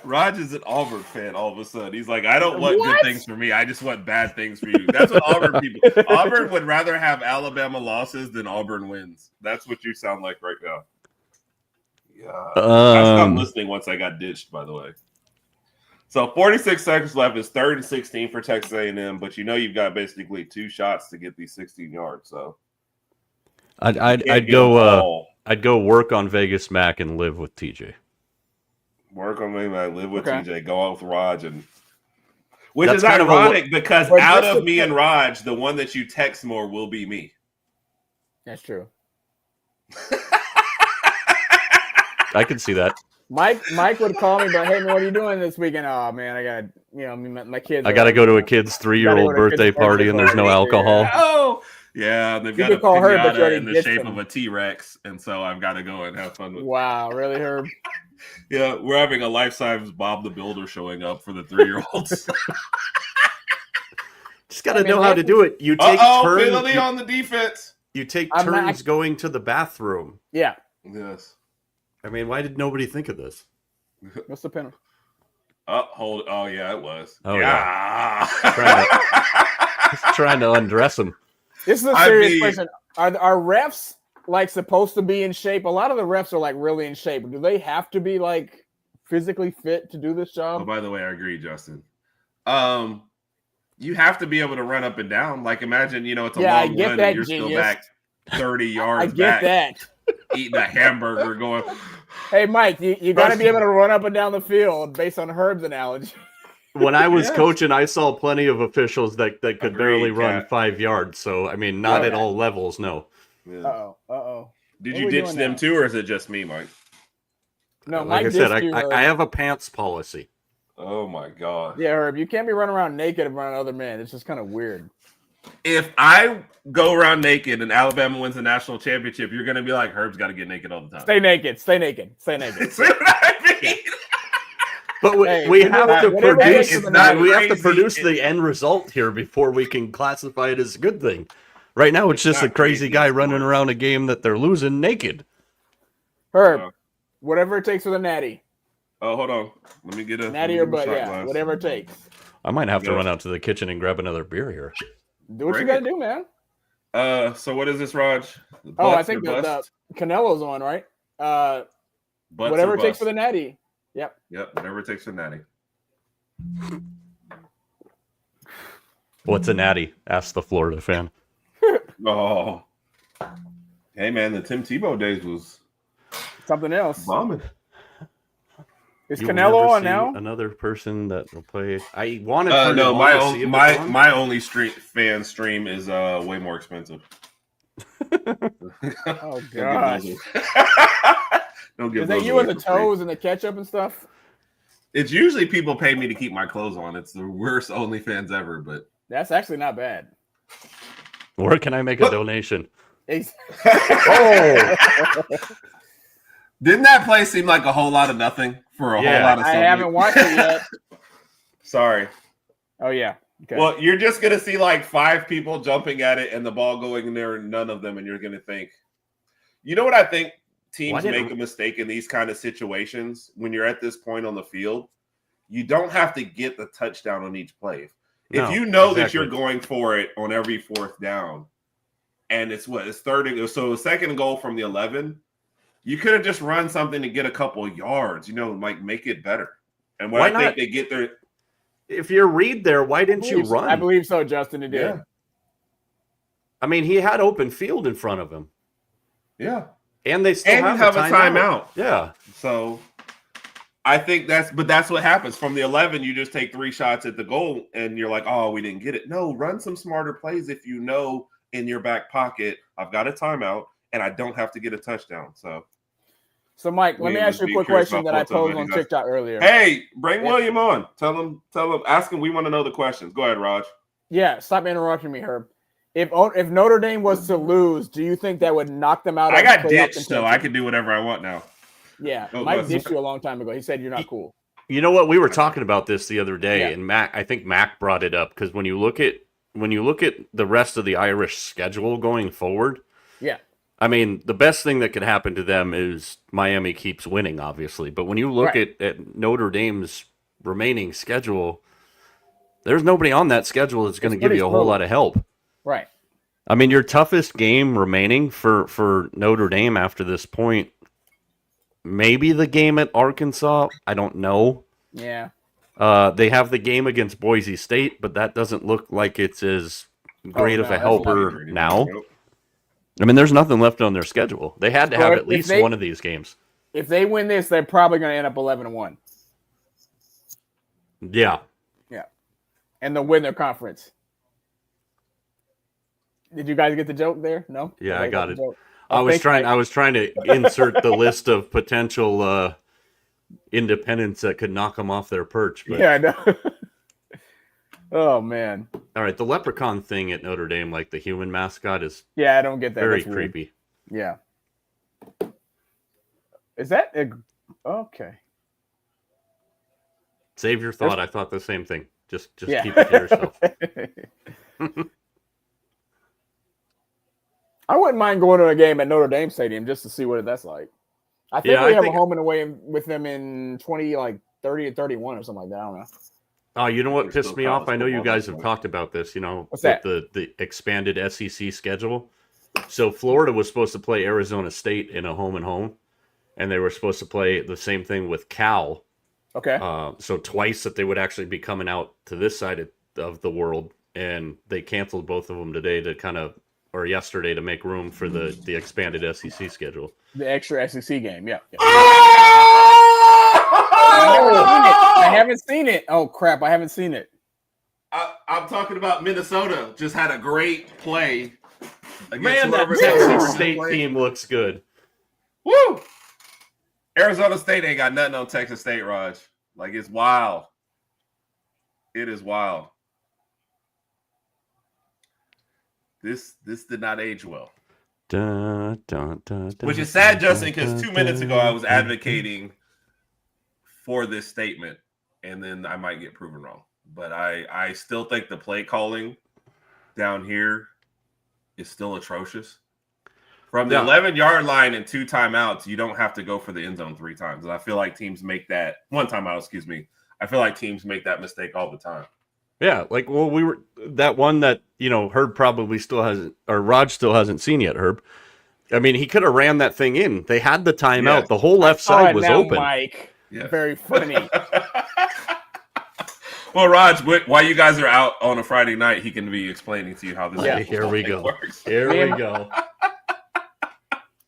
S1: Raj is an Auburn fan all of a sudden. He's like, I don't want good things for me. I just want bad things for you. That's what Auburn people. Auburn would rather have Alabama losses than Auburn wins. That's what you sound like right now. Yeah. I stopped listening once I got ditched, by the way. So 46 seconds left. It's 3rd and 16 for Texas A&M, but you know you've got basically 2 shots to get these 16 yards. So
S3: I'd go work on Vegas Mac and live with TJ.
S1: Work on me, man. Live with TJ. Go out with Raj, which
S3: That's
S1: is ironic because out of me and Raj, the one that you text more will be me.
S2: That's true.
S3: I can see that.
S2: Mike would call me, but hey, man, what are you doing this weekend? Oh man, I got my kids.
S3: I got to go to a kid's 3-year-old birthday party, and there's no alcohol.
S1: Oh, yeah, they've got a pinata in the shape of a T-Rex, and so I've got to go and have fun with.
S2: Wow, really, Herb?
S1: Yeah, we're having a life-size Bob the Builder showing up for the 3-year-olds.
S3: Just got to know how to do it. You take turns.
S1: Penalty on the defense.
S3: You take turns going to the bathroom.
S2: Yeah.
S1: Yes.
S3: I mean, why did nobody think of this?
S2: What's the penalty?
S1: Oh, yeah, it was.
S3: Oh, yeah. Trying to undress him.
S2: This is a serious question. Are refs supposed to be in shape? A lot of the refs are really in shape. Do they have to be physically fit to do this job?
S1: Oh, by the way, I agree, Justin. You have to be able to run up and down. Imagine, it's a long run and you're still back 30 yards.
S2: I get that.
S1: Eating a hamburger going.
S2: Hey, Mike, you got to be able to run up and down the field based on Herb's analogy.
S3: When I was coaching, I saw plenty of officials that could barely run 5 yards. So, I mean, not at all levels, no.
S1: Yeah.
S2: Uh-oh.
S1: Did you ditch them too, or is it just me, Mike?
S2: No,
S3: like I said, I have a pants policy.
S1: Oh, my God.
S2: Yeah, Herb, you can't be running around naked and running other men. It's just kind of weird.
S1: If I go around naked and Alabama wins the national championship, you're going to be like, Herb's got to get naked all the time.
S2: Stay naked.
S1: See what I mean?
S3: But we have to produce the end result here before we can classify it as a good thing. Right now, it's just a crazy guy running around a game that they're losing naked.
S2: Herb, whatever it takes for the natty.
S1: Oh, hold on. Let me get a
S2: natty or butt. Yeah, whatever it takes.
S3: I might have to run out to the kitchen and grab another beer here.
S2: Do what you got to do, man.
S1: So what is this, Raj?
S2: I think the Canelo's on, right? Whatever it takes for the natty. Yep,
S1: whatever it takes for the natty.
S3: What's a natty? Asked the Florida fan.
S1: Oh. Hey, man, the Tim Tebow days was
S2: something else.
S1: Bombing.
S2: Is Canelo on now?
S3: Another person that will play. I wanted
S1: no, my only fan stream is way more expensive.
S2: Oh gosh.
S1: Don't give
S2: Is that you and the toes and the ketchup and stuff?
S1: It's usually people pay me to keep my clothes on. It's the worst OnlyFans ever, but
S2: that's actually not bad.
S3: Where can I make a donation?
S1: Oh, didn't that play seem like a whole lot of nothing for a whole lot of?
S2: I haven't watched it yet.
S1: Sorry.
S2: Oh yeah. Okay.
S1: Well, you're just gonna see like 5 people jumping at it and the ball going in there, and none of them, and you're gonna think. You know what I think? Teams make a mistake in these kind of situations when you're at this point on the field. You don't have to get the touchdown on each play. If you know that you're going for it on every 4th down, and it's 3rd, so a 2nd goal from the 11, you could have just run something to get a couple of yards, like make it better. And I think they get there.
S3: If you're Reed there, why didn't you run?
S2: I believe so, Justin. It did.
S1: Yeah.
S3: I mean, he had open field in front of him.
S1: Yeah.
S3: And they still have a timeout. Yeah.
S1: So I think that's what happens. From the 11, you just take 3 shots at the goal and you're like, oh, we didn't get it. No, run some smarter plays if you know in your back pocket, I've got a timeout and I don't have to get a touchdown.
S2: So Mike, let me ask you a quick question that I posed on TikTok earlier.
S1: Hey, bring William on. Tell him, ask him. We want to know the questions. Go ahead, Raj.
S2: Yeah, stop interrupting me, Herb. If Notre Dame was to lose, do you think that would knock them out?
S1: I got ditched, so I can do whatever I want now.
S2: Yeah, Mike ditched you a long time ago. He said you're not cool.
S3: You know what? We were talking about this the other day, and I think Mac brought it up because when you look at the rest of the Irish schedule going forward, I mean, the best thing that could happen to them is Miami keeps winning, obviously. But when you look at Notre Dame's remaining schedule, there's nobody on that schedule that's going to give you a whole lot of help.
S2: Right.
S3: I mean, your toughest game remaining for Notre Dame after this point, maybe the game at Arkansas. I don't know.
S2: Yeah.
S3: They have the game against Boise State, but that doesn't look like it's as great of a helper now. I mean, there's nothing left on their schedule. They had to have at least one of these games.
S2: If they win this, they're probably going to end up 11-1.
S3: Yeah.
S2: Yeah. And they'll win their conference. Did you guys get the joke there? No?
S3: Yeah, I got it. I was trying to insert the list of potential independents that could knock them off their perch. But...
S2: Yeah, I know. Oh, man.
S3: All right, the leprechaun thing at Notre Dame, like the human mascot, is
S2: I don't get that.
S3: Very creepy.
S2: Yeah. Is that okay?
S3: Save your thought. I thought the same thing. Just keep it to yourself.
S2: I wouldn't mind going to a game at Notre Dame Stadium just to see what that's like. I think we have a home and away with them in 30 and 31 or something like that. I don't know.
S3: Oh, you know what pissed me off? I know you guys have talked about this,
S2: What's that?
S3: The expanded SEC schedule. So Florida was supposed to play Arizona State in a home and home, and they were supposed to play the same thing with Cal.
S2: Okay.
S3: So twice that they would actually be coming out to this side of the world, and they canceled both of them today or yesterday to make room for the expanded SEC schedule.
S2: The extra SEC game, yeah. I haven't seen it. Oh, crap, I haven't seen it.
S1: I'm talking about Minnesota. Just had a great play.
S3: Man, that Texas State team looks good.
S1: Woo! Arizona State ain't got nothing on Texas State, Raj. Like, it's wild. It is wild. This did not age well. Which is sad, Justin, because 2 minutes ago I was advocating for this statement, and then I might get proven wrong. But I still think the play calling down here is still atrocious. From the 11-yard line and 2 timeouts, you don't have to go for the end zone 3 times. And I feel like teams make that – 1 timeout, excuse me. I feel like teams make that mistake all the time.
S3: Yeah, we were – that one that, Herb probably still hasn't – or Raj still hasn't seen yet, Herb. I mean, he could have ran that thing in. They had the timeout. The whole left side was open.
S2: Mike. Yeah. Very funny.
S1: Well, Raj, while you guys are out on a Friday night, he can be explaining to you how this
S3: Here we go.
S1: Works.
S3: Here we go.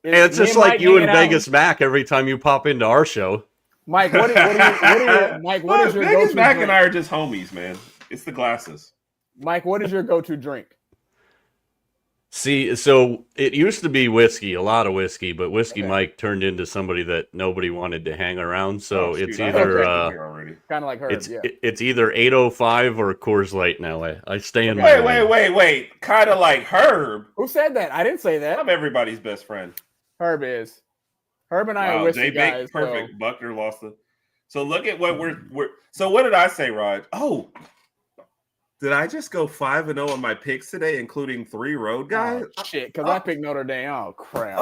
S3: And it's just like you and Vegas Mac every time you pop into our show.
S2: Mike, what is your
S1: Vegas
S2: go-to
S1: Mac
S2: drink?
S1: and I are just homies, man. It's the glasses.
S2: Mike, what is your go-to drink?
S3: See, so it used to be whiskey, a lot of whiskey, but Whiskey
S2: Okay.
S3: Mike turned into somebody that nobody wanted to hang around. So it's
S1: I had
S3: either
S1: that here already.
S2: Kind of like Herb,
S3: it's either 805 or Coors Light now. I stay in my lane.
S1: Wait. Kind of like Herb.
S2: Who said that? I didn't say that.
S1: I'm everybody's best friend.
S2: Herb is. Herb and I are whiskey guys.
S1: Perfect.
S2: So.
S1: Buckner lost the. So look at what we're. So what did I say, Rod? Oh, did I just go 5-0 on my picks today, including 3 road guys?
S2: Oh, shit, because I picked Notre Dame. Oh crap!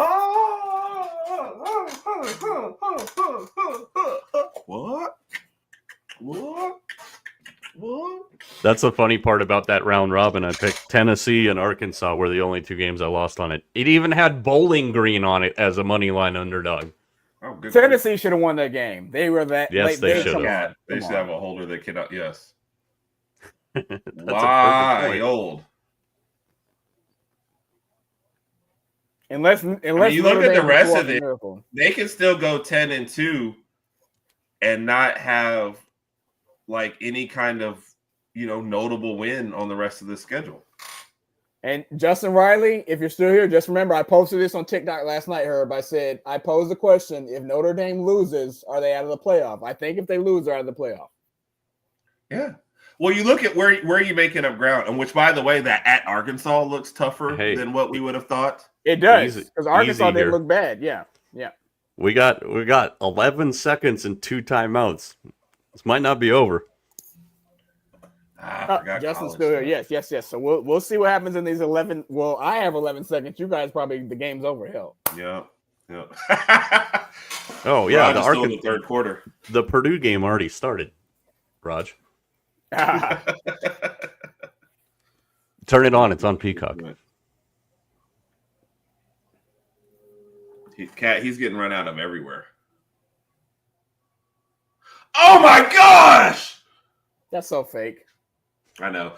S1: What?
S3: That's the funny part about that round robin. I picked Tennessee and Arkansas were the only 2 games I lost on it. It even had Bowling Green on it as a money line underdog.
S1: Oh, good.
S2: Tennessee should have won that game. They were that.
S3: Yes, they should
S1: have. They should have a holder that cannot. Yes.
S3: That's
S1: wild.
S2: Unless
S1: you look at the rest of it, they can still go 10-2 and not have like any kind of notable win on the rest of the schedule.
S2: And Justin Riley, if you're still here, just remember I posted this on TikTok last night, Herb. I said I posed the question: if Notre Dame loses, are they out of the playoff? I think if they lose, they're out of the playoff.
S1: Yeah. Well, you look at where are you making up ground, and which, by the way, that at Arkansas looks tougher than what we would have thought.
S2: It does, because Arkansas didn't look bad. Yeah.
S3: We got 11 seconds and 2 timeouts. This might not be over.
S2: Justin's still here. Yes. So we'll see what happens in these 11. Well, I have 11 seconds. You guys probably the game's over. Hell.
S1: Yeah.
S3: Oh yeah,
S1: still in the third quarter.
S3: The Purdue game already started. Raj. Turn it on. It's on Peacock.
S1: He's getting run out of everywhere. Oh my gosh!
S2: That's so fake.
S1: I know.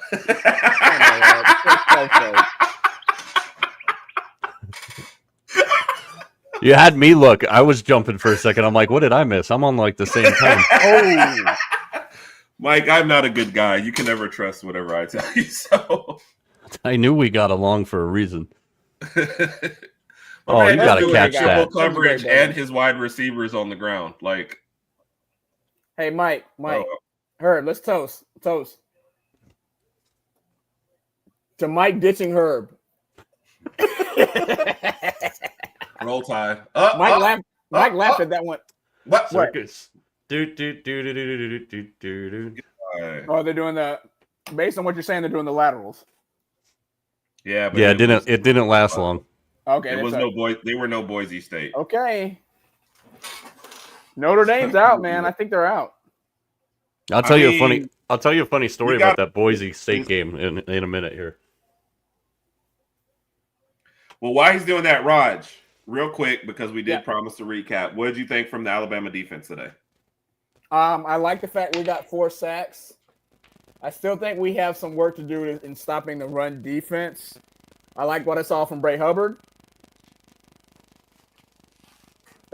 S3: You had me look. I was jumping for a second. I'm like, what did I miss? I'm on like the same time.
S2: Oh.
S1: Mike, I'm not a good guy. You can never trust whatever I tell you. So
S3: I knew we got along for a reason. Oh, you got to catch that.
S1: Coverage and his wide receivers on the ground. Like,
S2: hey, Mike, Herb, let's toast. To Mike ditching Herb.
S1: Roll Tide.
S2: Mike laughed at that one.
S1: What?
S3: Circus.
S2: Oh, they're doing the. Based on what you're saying, they're doing the laterals.
S1: Yeah, but
S3: it didn't last long.
S2: Okay,
S1: it was They were no Boise State.
S2: Okay. Notre Dame's out, man. I think they're out.
S3: I'll tell you a funny story about that Boise State game in a minute here.
S1: Well, while he's doing that, Raj, real quick, because we did promise to recap. What did you think from the Alabama defense today?
S2: I like the fact we got 4 sacks. I still think we have some work to do in stopping the run defense. I like what I saw from Bray Hubbard.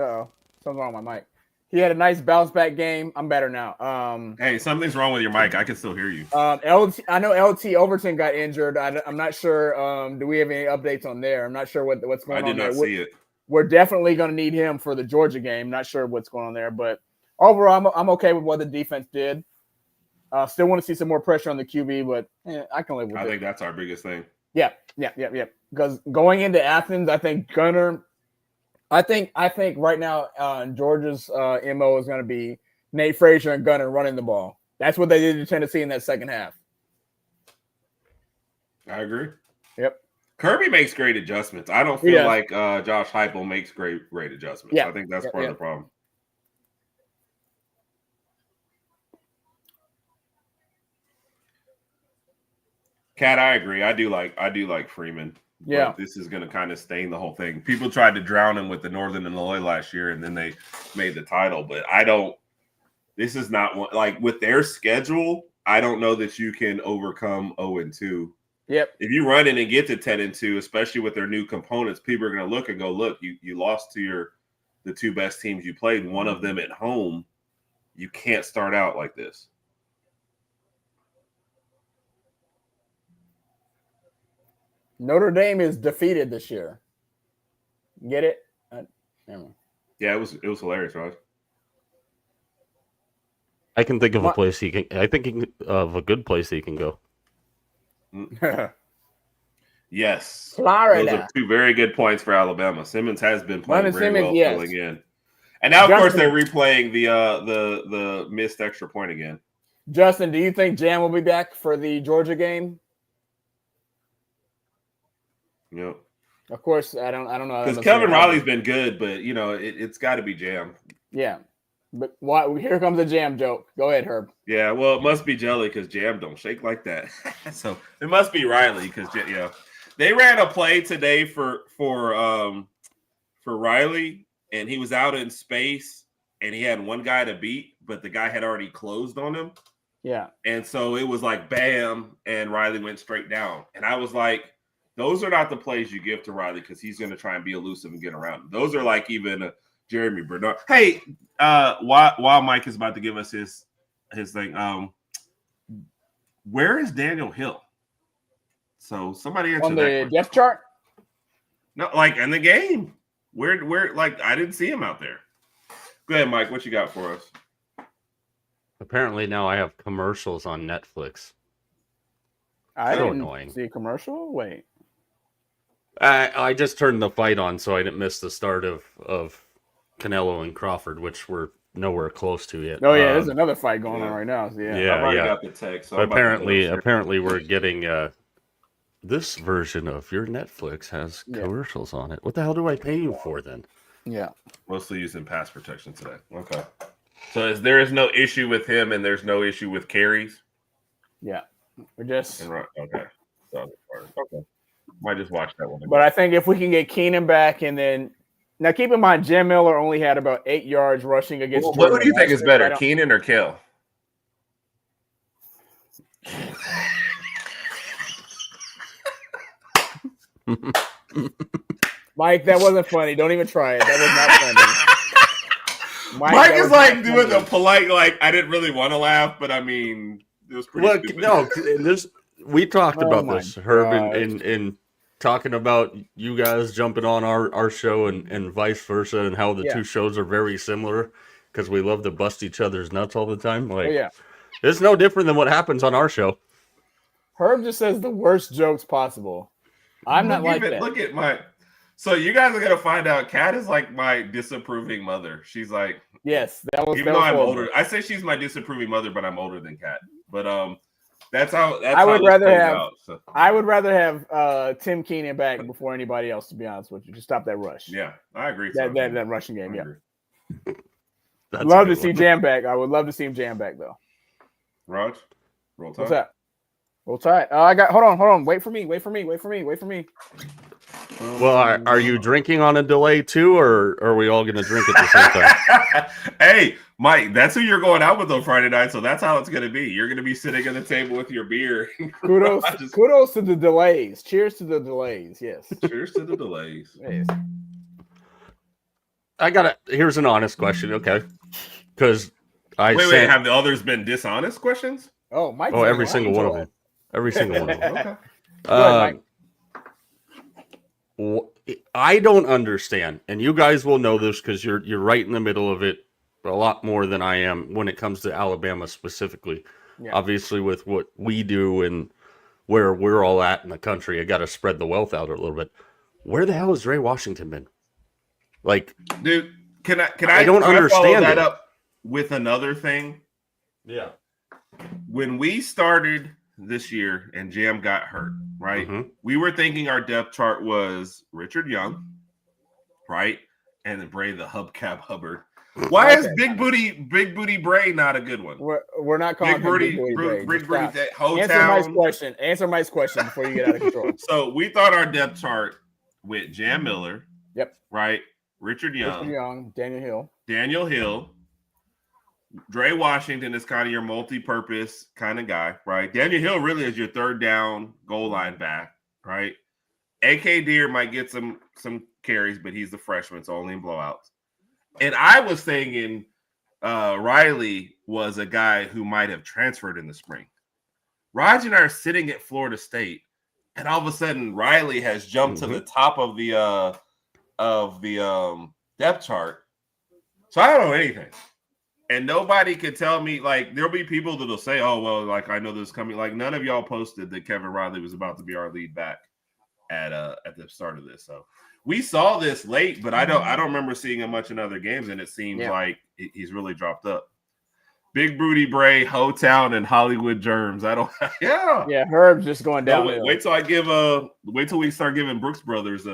S2: Uh-oh. Something's wrong with my mic. He had a nice bounce back game. I'm better now.
S1: Hey, something's wrong with your mic. I can still hear you.
S2: I know LT Overton got injured. I'm not sure. Do we have any updates on there? I'm not sure what's going on.
S1: I did not see it.
S2: We're definitely going to need him for the Georgia game. Not sure what's going on there, but overall, I'm okay with what the defense did. Still want to see some more pressure on the QB, but I can live with it.
S1: I think that's our biggest thing.
S2: Yeah. Because going into Athens, I think Gunner. I think right now Georgia's MO is going to be Nate Frazier and Gunner running the ball. That's what they did to Tennessee in that second half.
S1: I agree.
S2: Yep.
S1: Kirby makes great adjustments. I don't feel like Josh Heupel makes great adjustments. Yeah. I think that's part of the problem. Kat, I agree. I do like Freeman.
S2: Yeah,
S1: this is going to kind of stain the whole thing. People tried to drown him with the Northern Illinois last year, and then they made the title. But I don't. This is not one like with their schedule. I don't know that you can overcome 0-2.
S2: Yep.
S1: If you run in and get to 10-2, especially with their new components, people are going to look and go, "Look, you lost to the 2 best teams you played. One of them at home. You can't start out like this."
S2: Notre Dame is defeated this year. Get it?
S1: Yeah, it was hilarious, right?
S3: I can think of a place he can. I think of a good place he can go.
S1: Yes,
S2: Florida.
S1: Those are two very good points for Alabama. Simmons has been playing very well, filling in, and now of course they're replaying the missed extra point again.
S2: Justin, do you think Jam will be back for the Georgia game?
S1: Yep.
S2: Of course, I don't know
S1: because Kevin Riley's been good, but it's got to be Jam.
S2: Yeah, but here comes a Jam joke. Go ahead, Herb.
S1: Yeah, well, it must be Jelly because Jam don't shake like that. So it must be Riley because they ran a play today for Riley, and he was out in space, and he had one guy to beat, but the guy had already closed on him.
S2: Yeah,
S1: and so it was like bam, and Riley went straight down, and I was like, those are not the plays you give to Riley because he's going to try and be elusive and get around. Those are like even Jeremy Bernard. Hey, while Mike is about to give us his thing, where is Daniel Hill? So somebody answer
S2: on the depth chart.
S1: No, like in the game. Where like I didn't see him out there. Go ahead, Mike. What you got for us?
S3: Apparently now I have commercials on Netflix.
S2: I didn't see a commercial. Wait.
S3: I just turned the fight on, so I didn't miss the start of Canelo and Crawford, which we're nowhere close to yet.
S2: Oh yeah, there's another fight going on right now. So
S3: yeah.
S1: I've already got the text. So
S3: apparently we're getting this version of your Netflix has commercials on it. What the hell do I pay you for then?
S2: Yeah,
S1: mostly using pass protection today. Okay, so there is no issue with him, and there's no issue with carries.
S2: Yeah, we're just
S1: okay. Might just watch that one again.
S2: But I think if we can get Keenan back, and then now keep in mind, Jim Miller only had about 8 yards rushing against.
S1: Well, what do you think is better, Keenan or Kill?
S2: Mike, that wasn't funny. Don't even try it. That was not
S1: funny. Mike is like doing the polite, like I didn't really want to laugh, but I mean, it was pretty stupid.
S3: No, we talked about this, Herb, and talking about you guys jumping on our show and vice versa, and how the two shows are very similar because we love to bust each other's nuts all the time. Like, it's no different than what happens on our show.
S2: Herb just says the worst jokes possible. I'm not like that.
S1: Look at my. So you guys are gonna find out. Kat is like my disapproving mother. She's like,
S2: yes, that was.
S1: Even though I'm older, I say she's my disapproving mother, but I'm older than Kat. But that's how. I would
S2: rather have Tim Keenan back before anybody else. To be honest with you, just stop that rush.
S1: Yeah, I agree.
S2: That rushing game. Yeah. Love to see Jam back. I would love to see him Jam back though.
S1: Raj, roll tide.
S2: What's that? Roll tide. I got. Hold on. Wait for me.
S3: Well, are you drinking on a delay too, or are we all going to drink at the same
S1: time? Hey, Mike, that's who you're going out with on Friday night, so that's how it's going to be. You're going to be sitting at the table with your beer.
S2: Kudos to the delays. Cheers to the delays. Yes.
S1: Cheers to the delays.
S2: Yes.
S3: Here's an honest question, okay? Because
S1: wait, have the others been dishonest questions?
S2: Oh, Mike.
S3: Oh, every single one of them. Every single one of them. Okay.
S2: Ahead,
S3: I don't understand, and you guys will know this because you're right in the middle of it a lot more than I am when it comes to Alabama specifically. Yeah. Obviously, with what we do and where we're all at in the country, I got to spread the wealth out a little bit. Where the hell has Ray Washington been? Like,
S1: dude, can I don't understand that up with another thing?
S3: Yeah.
S1: When we started this year and Jam got hurt, right? Mm-hmm. We were thinking our depth chart was Richard Young, right? And then Bray the Hubcap Hubbard. Why is Big Booty Bray not a good one?
S2: We're not calling Big Booty Bray. Answer Mike's question before you get out of control.
S1: So we thought our depth chart with Jam Miller.
S2: Yep.
S1: Right? Richard Young.
S2: Daniel Hill.
S1: Dre Washington is kind of your multi-purpose kind of guy, right? Daniel Hill really is your third down goal line back, right? AK Deer might get some carries, but he's the freshman, so only in blowouts. And I was thinking Riley was a guy who might have transferred in the spring. Raj and I are sitting at Florida State, and all of a sudden Riley has jumped to the top of the depth chart. So I don't know anything. And nobody could tell me, like, there'll be people that'll say, oh, well, like, I know this is coming. Like, none of y'all posted that Kevin Riley was about to be our lead back at the start of this. So we saw this late, but I don't remember seeing him much in other games, and it seems like he's really dropped up. Big Booty Bray, Ho-Town, and Hollywood Germs. I don't
S2: Yeah, Herb's just going down.
S1: Wait till we start giving Brooks Brothers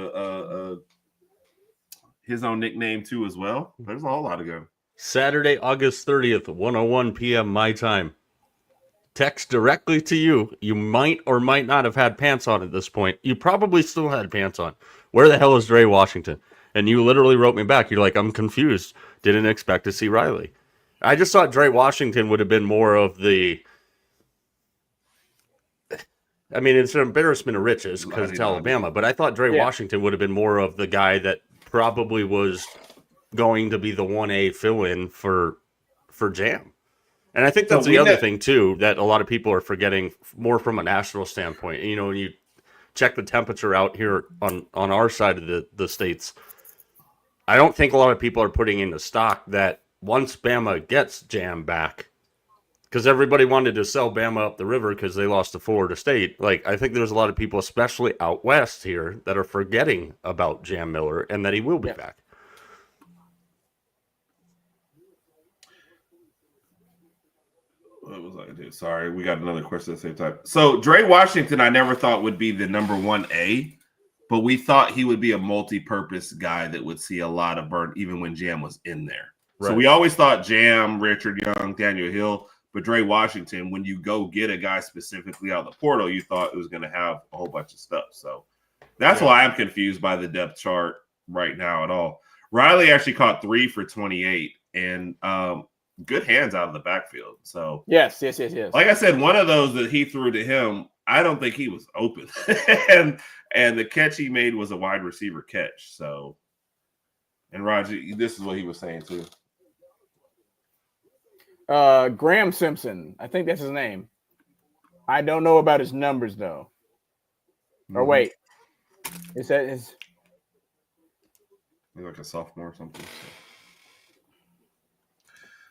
S1: his own nickname too as well. There's a whole lot of them.
S3: Saturday, August 30th, 1:01 p.m. my time. Text directly to you. You might or might not have had pants on at this point. You probably still had pants on. Where the hell is Dre Washington? And you literally wrote me back. You're like, I'm confused. Didn't expect to see Riley. I just thought Dre Washington would have been more of the... I mean, it's an embarrassment of riches because it's Alabama, but I thought Dre Washington would have been more of the guy that probably was going to be the 1A fill-in for Jam. And I think that's the other thing, too, that a lot of people are forgetting more from a national standpoint. You know, when you check the temperature out here on our side of the states, I don't think a lot of people are putting into stock that once Bama gets Jam back, because everybody wanted to sell Bama up the river because they lost to Florida State. Like, I think there's a lot of people, especially out west here, that are forgetting about Jam Miller and that he will be back.
S1: What was I doing? Sorry, we got another question at the same time. So Dre Washington, I never thought would be the number 1A, but we thought he would be a multi-purpose guy that would see a lot of burn even when Jam was in there. Right. So we always thought Jam, Richard Young, Daniel Hill, but Dre Washington, when you go get a guy specifically out of the portal, you thought it was going to have a whole bunch of stuff. So that's why I'm confused by the depth chart right now at all. Riley actually caught 3 for 28 and good hands out of the backfield. So
S2: yes.
S1: Like I said, one of those that he threw to him, I don't think he was open. and the catch he made was a wide receiver catch. So, and Roger, this is what he was saying too.
S2: Graham Simpson, I think that's his name. I don't know about his numbers though. Or wait, is that his?
S1: He's like a sophomore or something. So.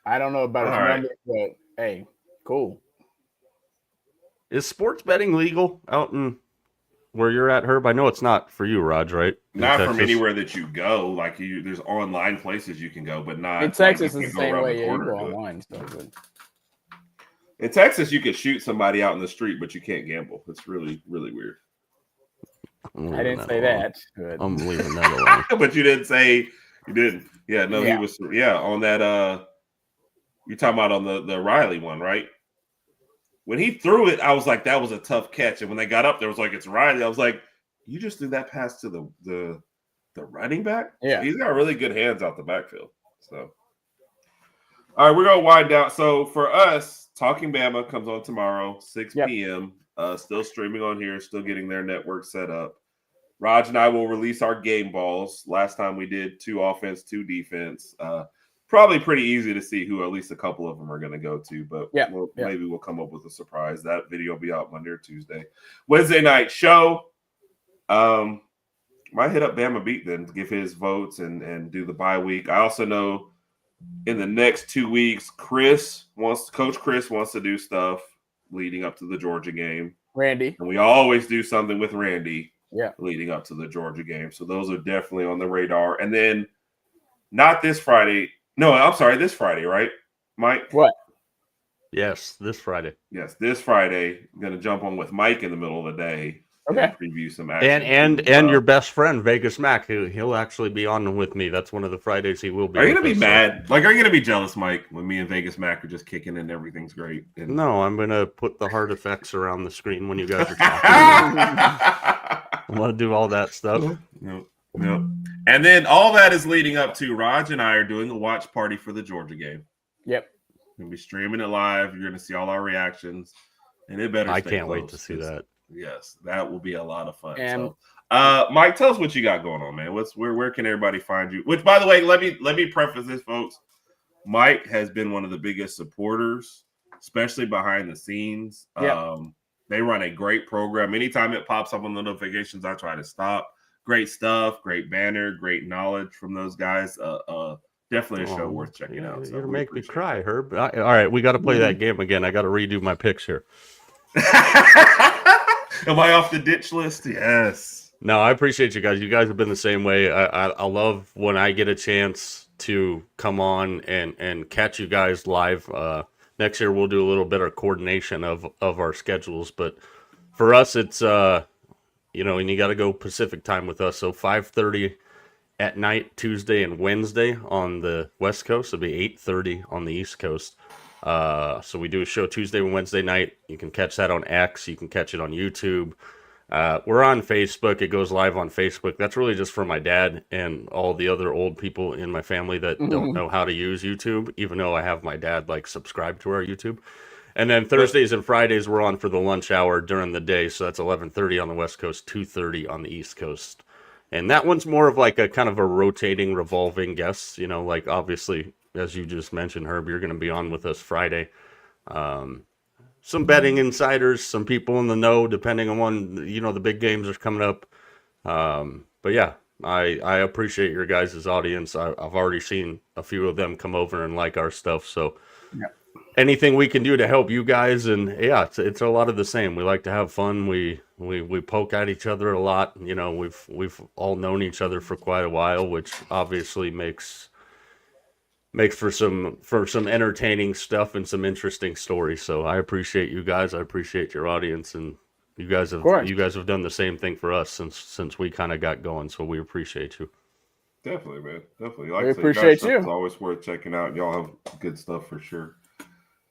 S2: I don't know about his numbers, but hey, cool.
S3: Is sports betting legal out in where you're at, Herb? I know it's not for you, Raj, right?
S1: Not from anywhere that you go. Like there's online places you can go, but not
S2: in Texas. It's the same way. Yeah, you go online stuff.
S1: In Texas, you could shoot somebody out in the street, but you can't gamble. It's really, really weird.
S2: I didn't say that. Good.
S3: I'm leaving that alone.
S1: But you didn't say you didn't. Yeah, no, he was. Yeah, on that. You're talking about on the Riley one, right? When he threw it, I was like, that was a tough catch. And when they got up there, it was like, it's Riley. I was like, you just threw that pass to the running back?
S2: Yeah.
S1: So he's got really good hands out the backfield. So, all right, we're going to wind down. So for us, Talking Bama comes on tomorrow, 6 p.m. Still streaming on here, still getting their network set up. Raj and I will release our game balls. Last time we did 2 offense, 2 defense. Probably pretty easy to see who at least a couple of them are going to go to, but maybe we'll come up with a surprise. That video will be out Monday or Tuesday. Wednesday night show. Might hit up Bama Beat then to give his votes and do the bye week. I also know in the next 2 weeks, Coach Chris wants to do stuff leading up to the Georgia game.
S2: Randy.
S1: And we always do something with Randy leading up to the Georgia game. So those are definitely on the radar. And then not this Friday. No, I'm sorry, this Friday, right, Mike?
S2: What?
S3: Yes, this Friday.
S1: Yes, this Friday. I'm going to jump on with Mike in the middle of the day.
S2: Okay.
S1: Preview some action.
S3: And your best friend, Vegas Mac, he'll actually be on with me. That's one of the Fridays he will be.
S1: Are you going to be mad? Like, are you going to be jealous, Mike, when me and Vegas Mac are just kicking and everything's great? And...
S3: No, I'm going to put the hard effects around the screen when you guys are talking. I'm going to do all that stuff.
S1: Nope. And then all that is leading up to Raj and I are doing a watch party for the Georgia game.
S2: Yep.
S1: We'll be streaming it live. You're going to see all our reactions. And it better
S3: I can't wait to see that.
S1: Yes, that will be a lot of fun.
S2: And
S1: Mike, tell us what you got going on, man. Where can everybody find you? Which, by the way, let me preface this, folks. Mike has been one of the biggest supporters, especially behind the scenes.
S2: Yeah.
S1: They run a great program. Anytime it pops up on the notifications, I try to stop. Great stuff, great banner, great knowledge from those guys. Definitely a show worth checking out. So
S3: you're gonna make me cry, Herb. All right, we got to play that game again. I got to redo my picks here.
S1: Am I off the ditch list? Yes.
S3: No, I appreciate you guys. You guys have been the same way. I love when I get a chance to come on and catch you guys live. Next year we'll do a little better coordination of our schedules, but for us it's and you got to go Pacific time with us. So 5:30 at night Tuesday and Wednesday on the West Coast. It'll be 8:30 on the East Coast. So we do a show Tuesday and Wednesday night. You can catch that on X. You can catch it on YouTube. We're on Facebook. It goes live on Facebook. That's really just for my dad and all the other old people in my family that don't know how to use YouTube, even though I have my dad subscribed to our YouTube. And then Thursdays and Fridays we're on for the lunch hour during the day. So that's 11:30 on the West Coast, 2:30 on the East Coast. And that one's more of a kind of a rotating, revolving guests. Obviously, as you just mentioned, Herb, you're going to be on with us Friday. Some betting insiders, some people in the know, depending on when, the big games are coming up. But yeah, I appreciate your guys' audience. I've already seen a few of them come over and like our stuff. So anything we can do to help you guys. And yeah, it's a lot of the same. We like to have fun. We poke at each other a lot. We've all known each other for quite a while, which obviously makes for some entertaining stuff and some interesting stories. So I appreciate you guys. I appreciate your audience, and you guys have done the same thing for us since we kind of got going. So we appreciate you.
S1: Definitely, man. Definitely.
S2: We appreciate you.
S1: It's always worth checking out. Y'all have good stuff for sure.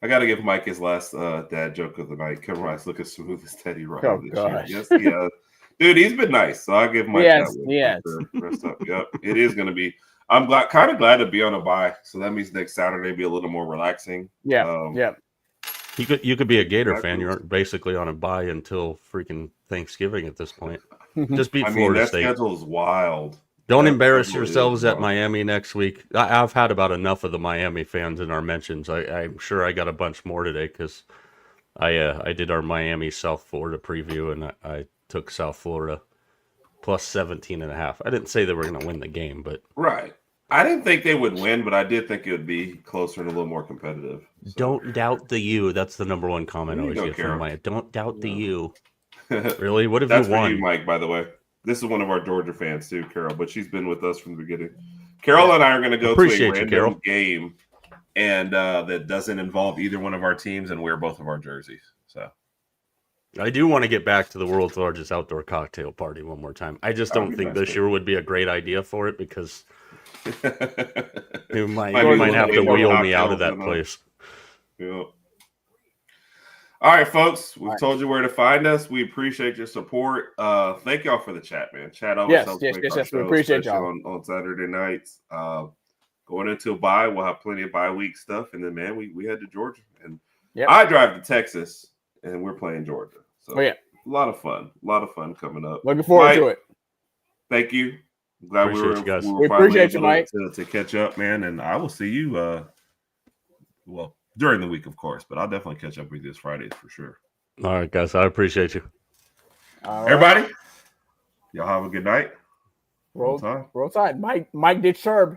S1: I got to give Mike his last dad joke of the night. Kevin Rice look as smooth as Teddy Ryan this year. Yes, he has. Dude, he's been nice. So I'll give Mike that one.
S2: Yes.
S1: Rest up. Yep. It is going to be. I'm kind of glad to be on a bye. So that means next Saturday be a little more relaxing.
S2: Yeah.
S3: You could be a Gator fan. You're basically on a bye until freaking Thanksgiving at this point. Just beat Florida State.
S1: That schedule is wild.
S3: Don't embarrass yourselves at Miami next week. I've had about enough of the Miami fans in our mentions. I'm sure I got a bunch more today because I did our Miami South Florida preview, and I took South Florida plus 17.5. I didn't say they were going to win the game, but
S1: right. I didn't think they would win, but I did think it would be closer and a little more competitive. So.
S3: Don't doubt the U. That's the number one comment I always get from Maya. Don't doubt the U. Really? What have you won?
S1: That's for you, Mike, by the way. This is one of our Georgia fans too, Carol, but she's been with us from the beginning. Carol and I are going to go to a random game and that doesn't involve either one of our teams and wear both of our jerseys. So
S3: I do want to get back to the world's largest outdoor cocktail party one more time. I just don't think this year would be a great idea for it because you might have to wheel me out of that place.
S1: Yeah. All right, folks. We've told you where to find us. We appreciate your support. Thank y'all for the chat, man. Chat always helps make our show,
S2: we appreciate y'all
S1: on Saturday nights. Going into a bye, we'll have plenty of bye week stuff, and then we head to Georgia, and I drive to Texas, and we're playing Georgia. So a lot of fun coming up.
S2: Looking forward to it.
S1: Thank you. Glad
S3: appreciate you guys.
S1: we
S2: appreciate you, Mike.
S1: To catch up, man, and I will see you. During the week, of course, but I'll definitely catch up with you this Friday for sure.
S3: All right, guys. I appreciate you.
S1: Everybody, y'all have a good night.
S2: Roll Tide. Mike did Sherb.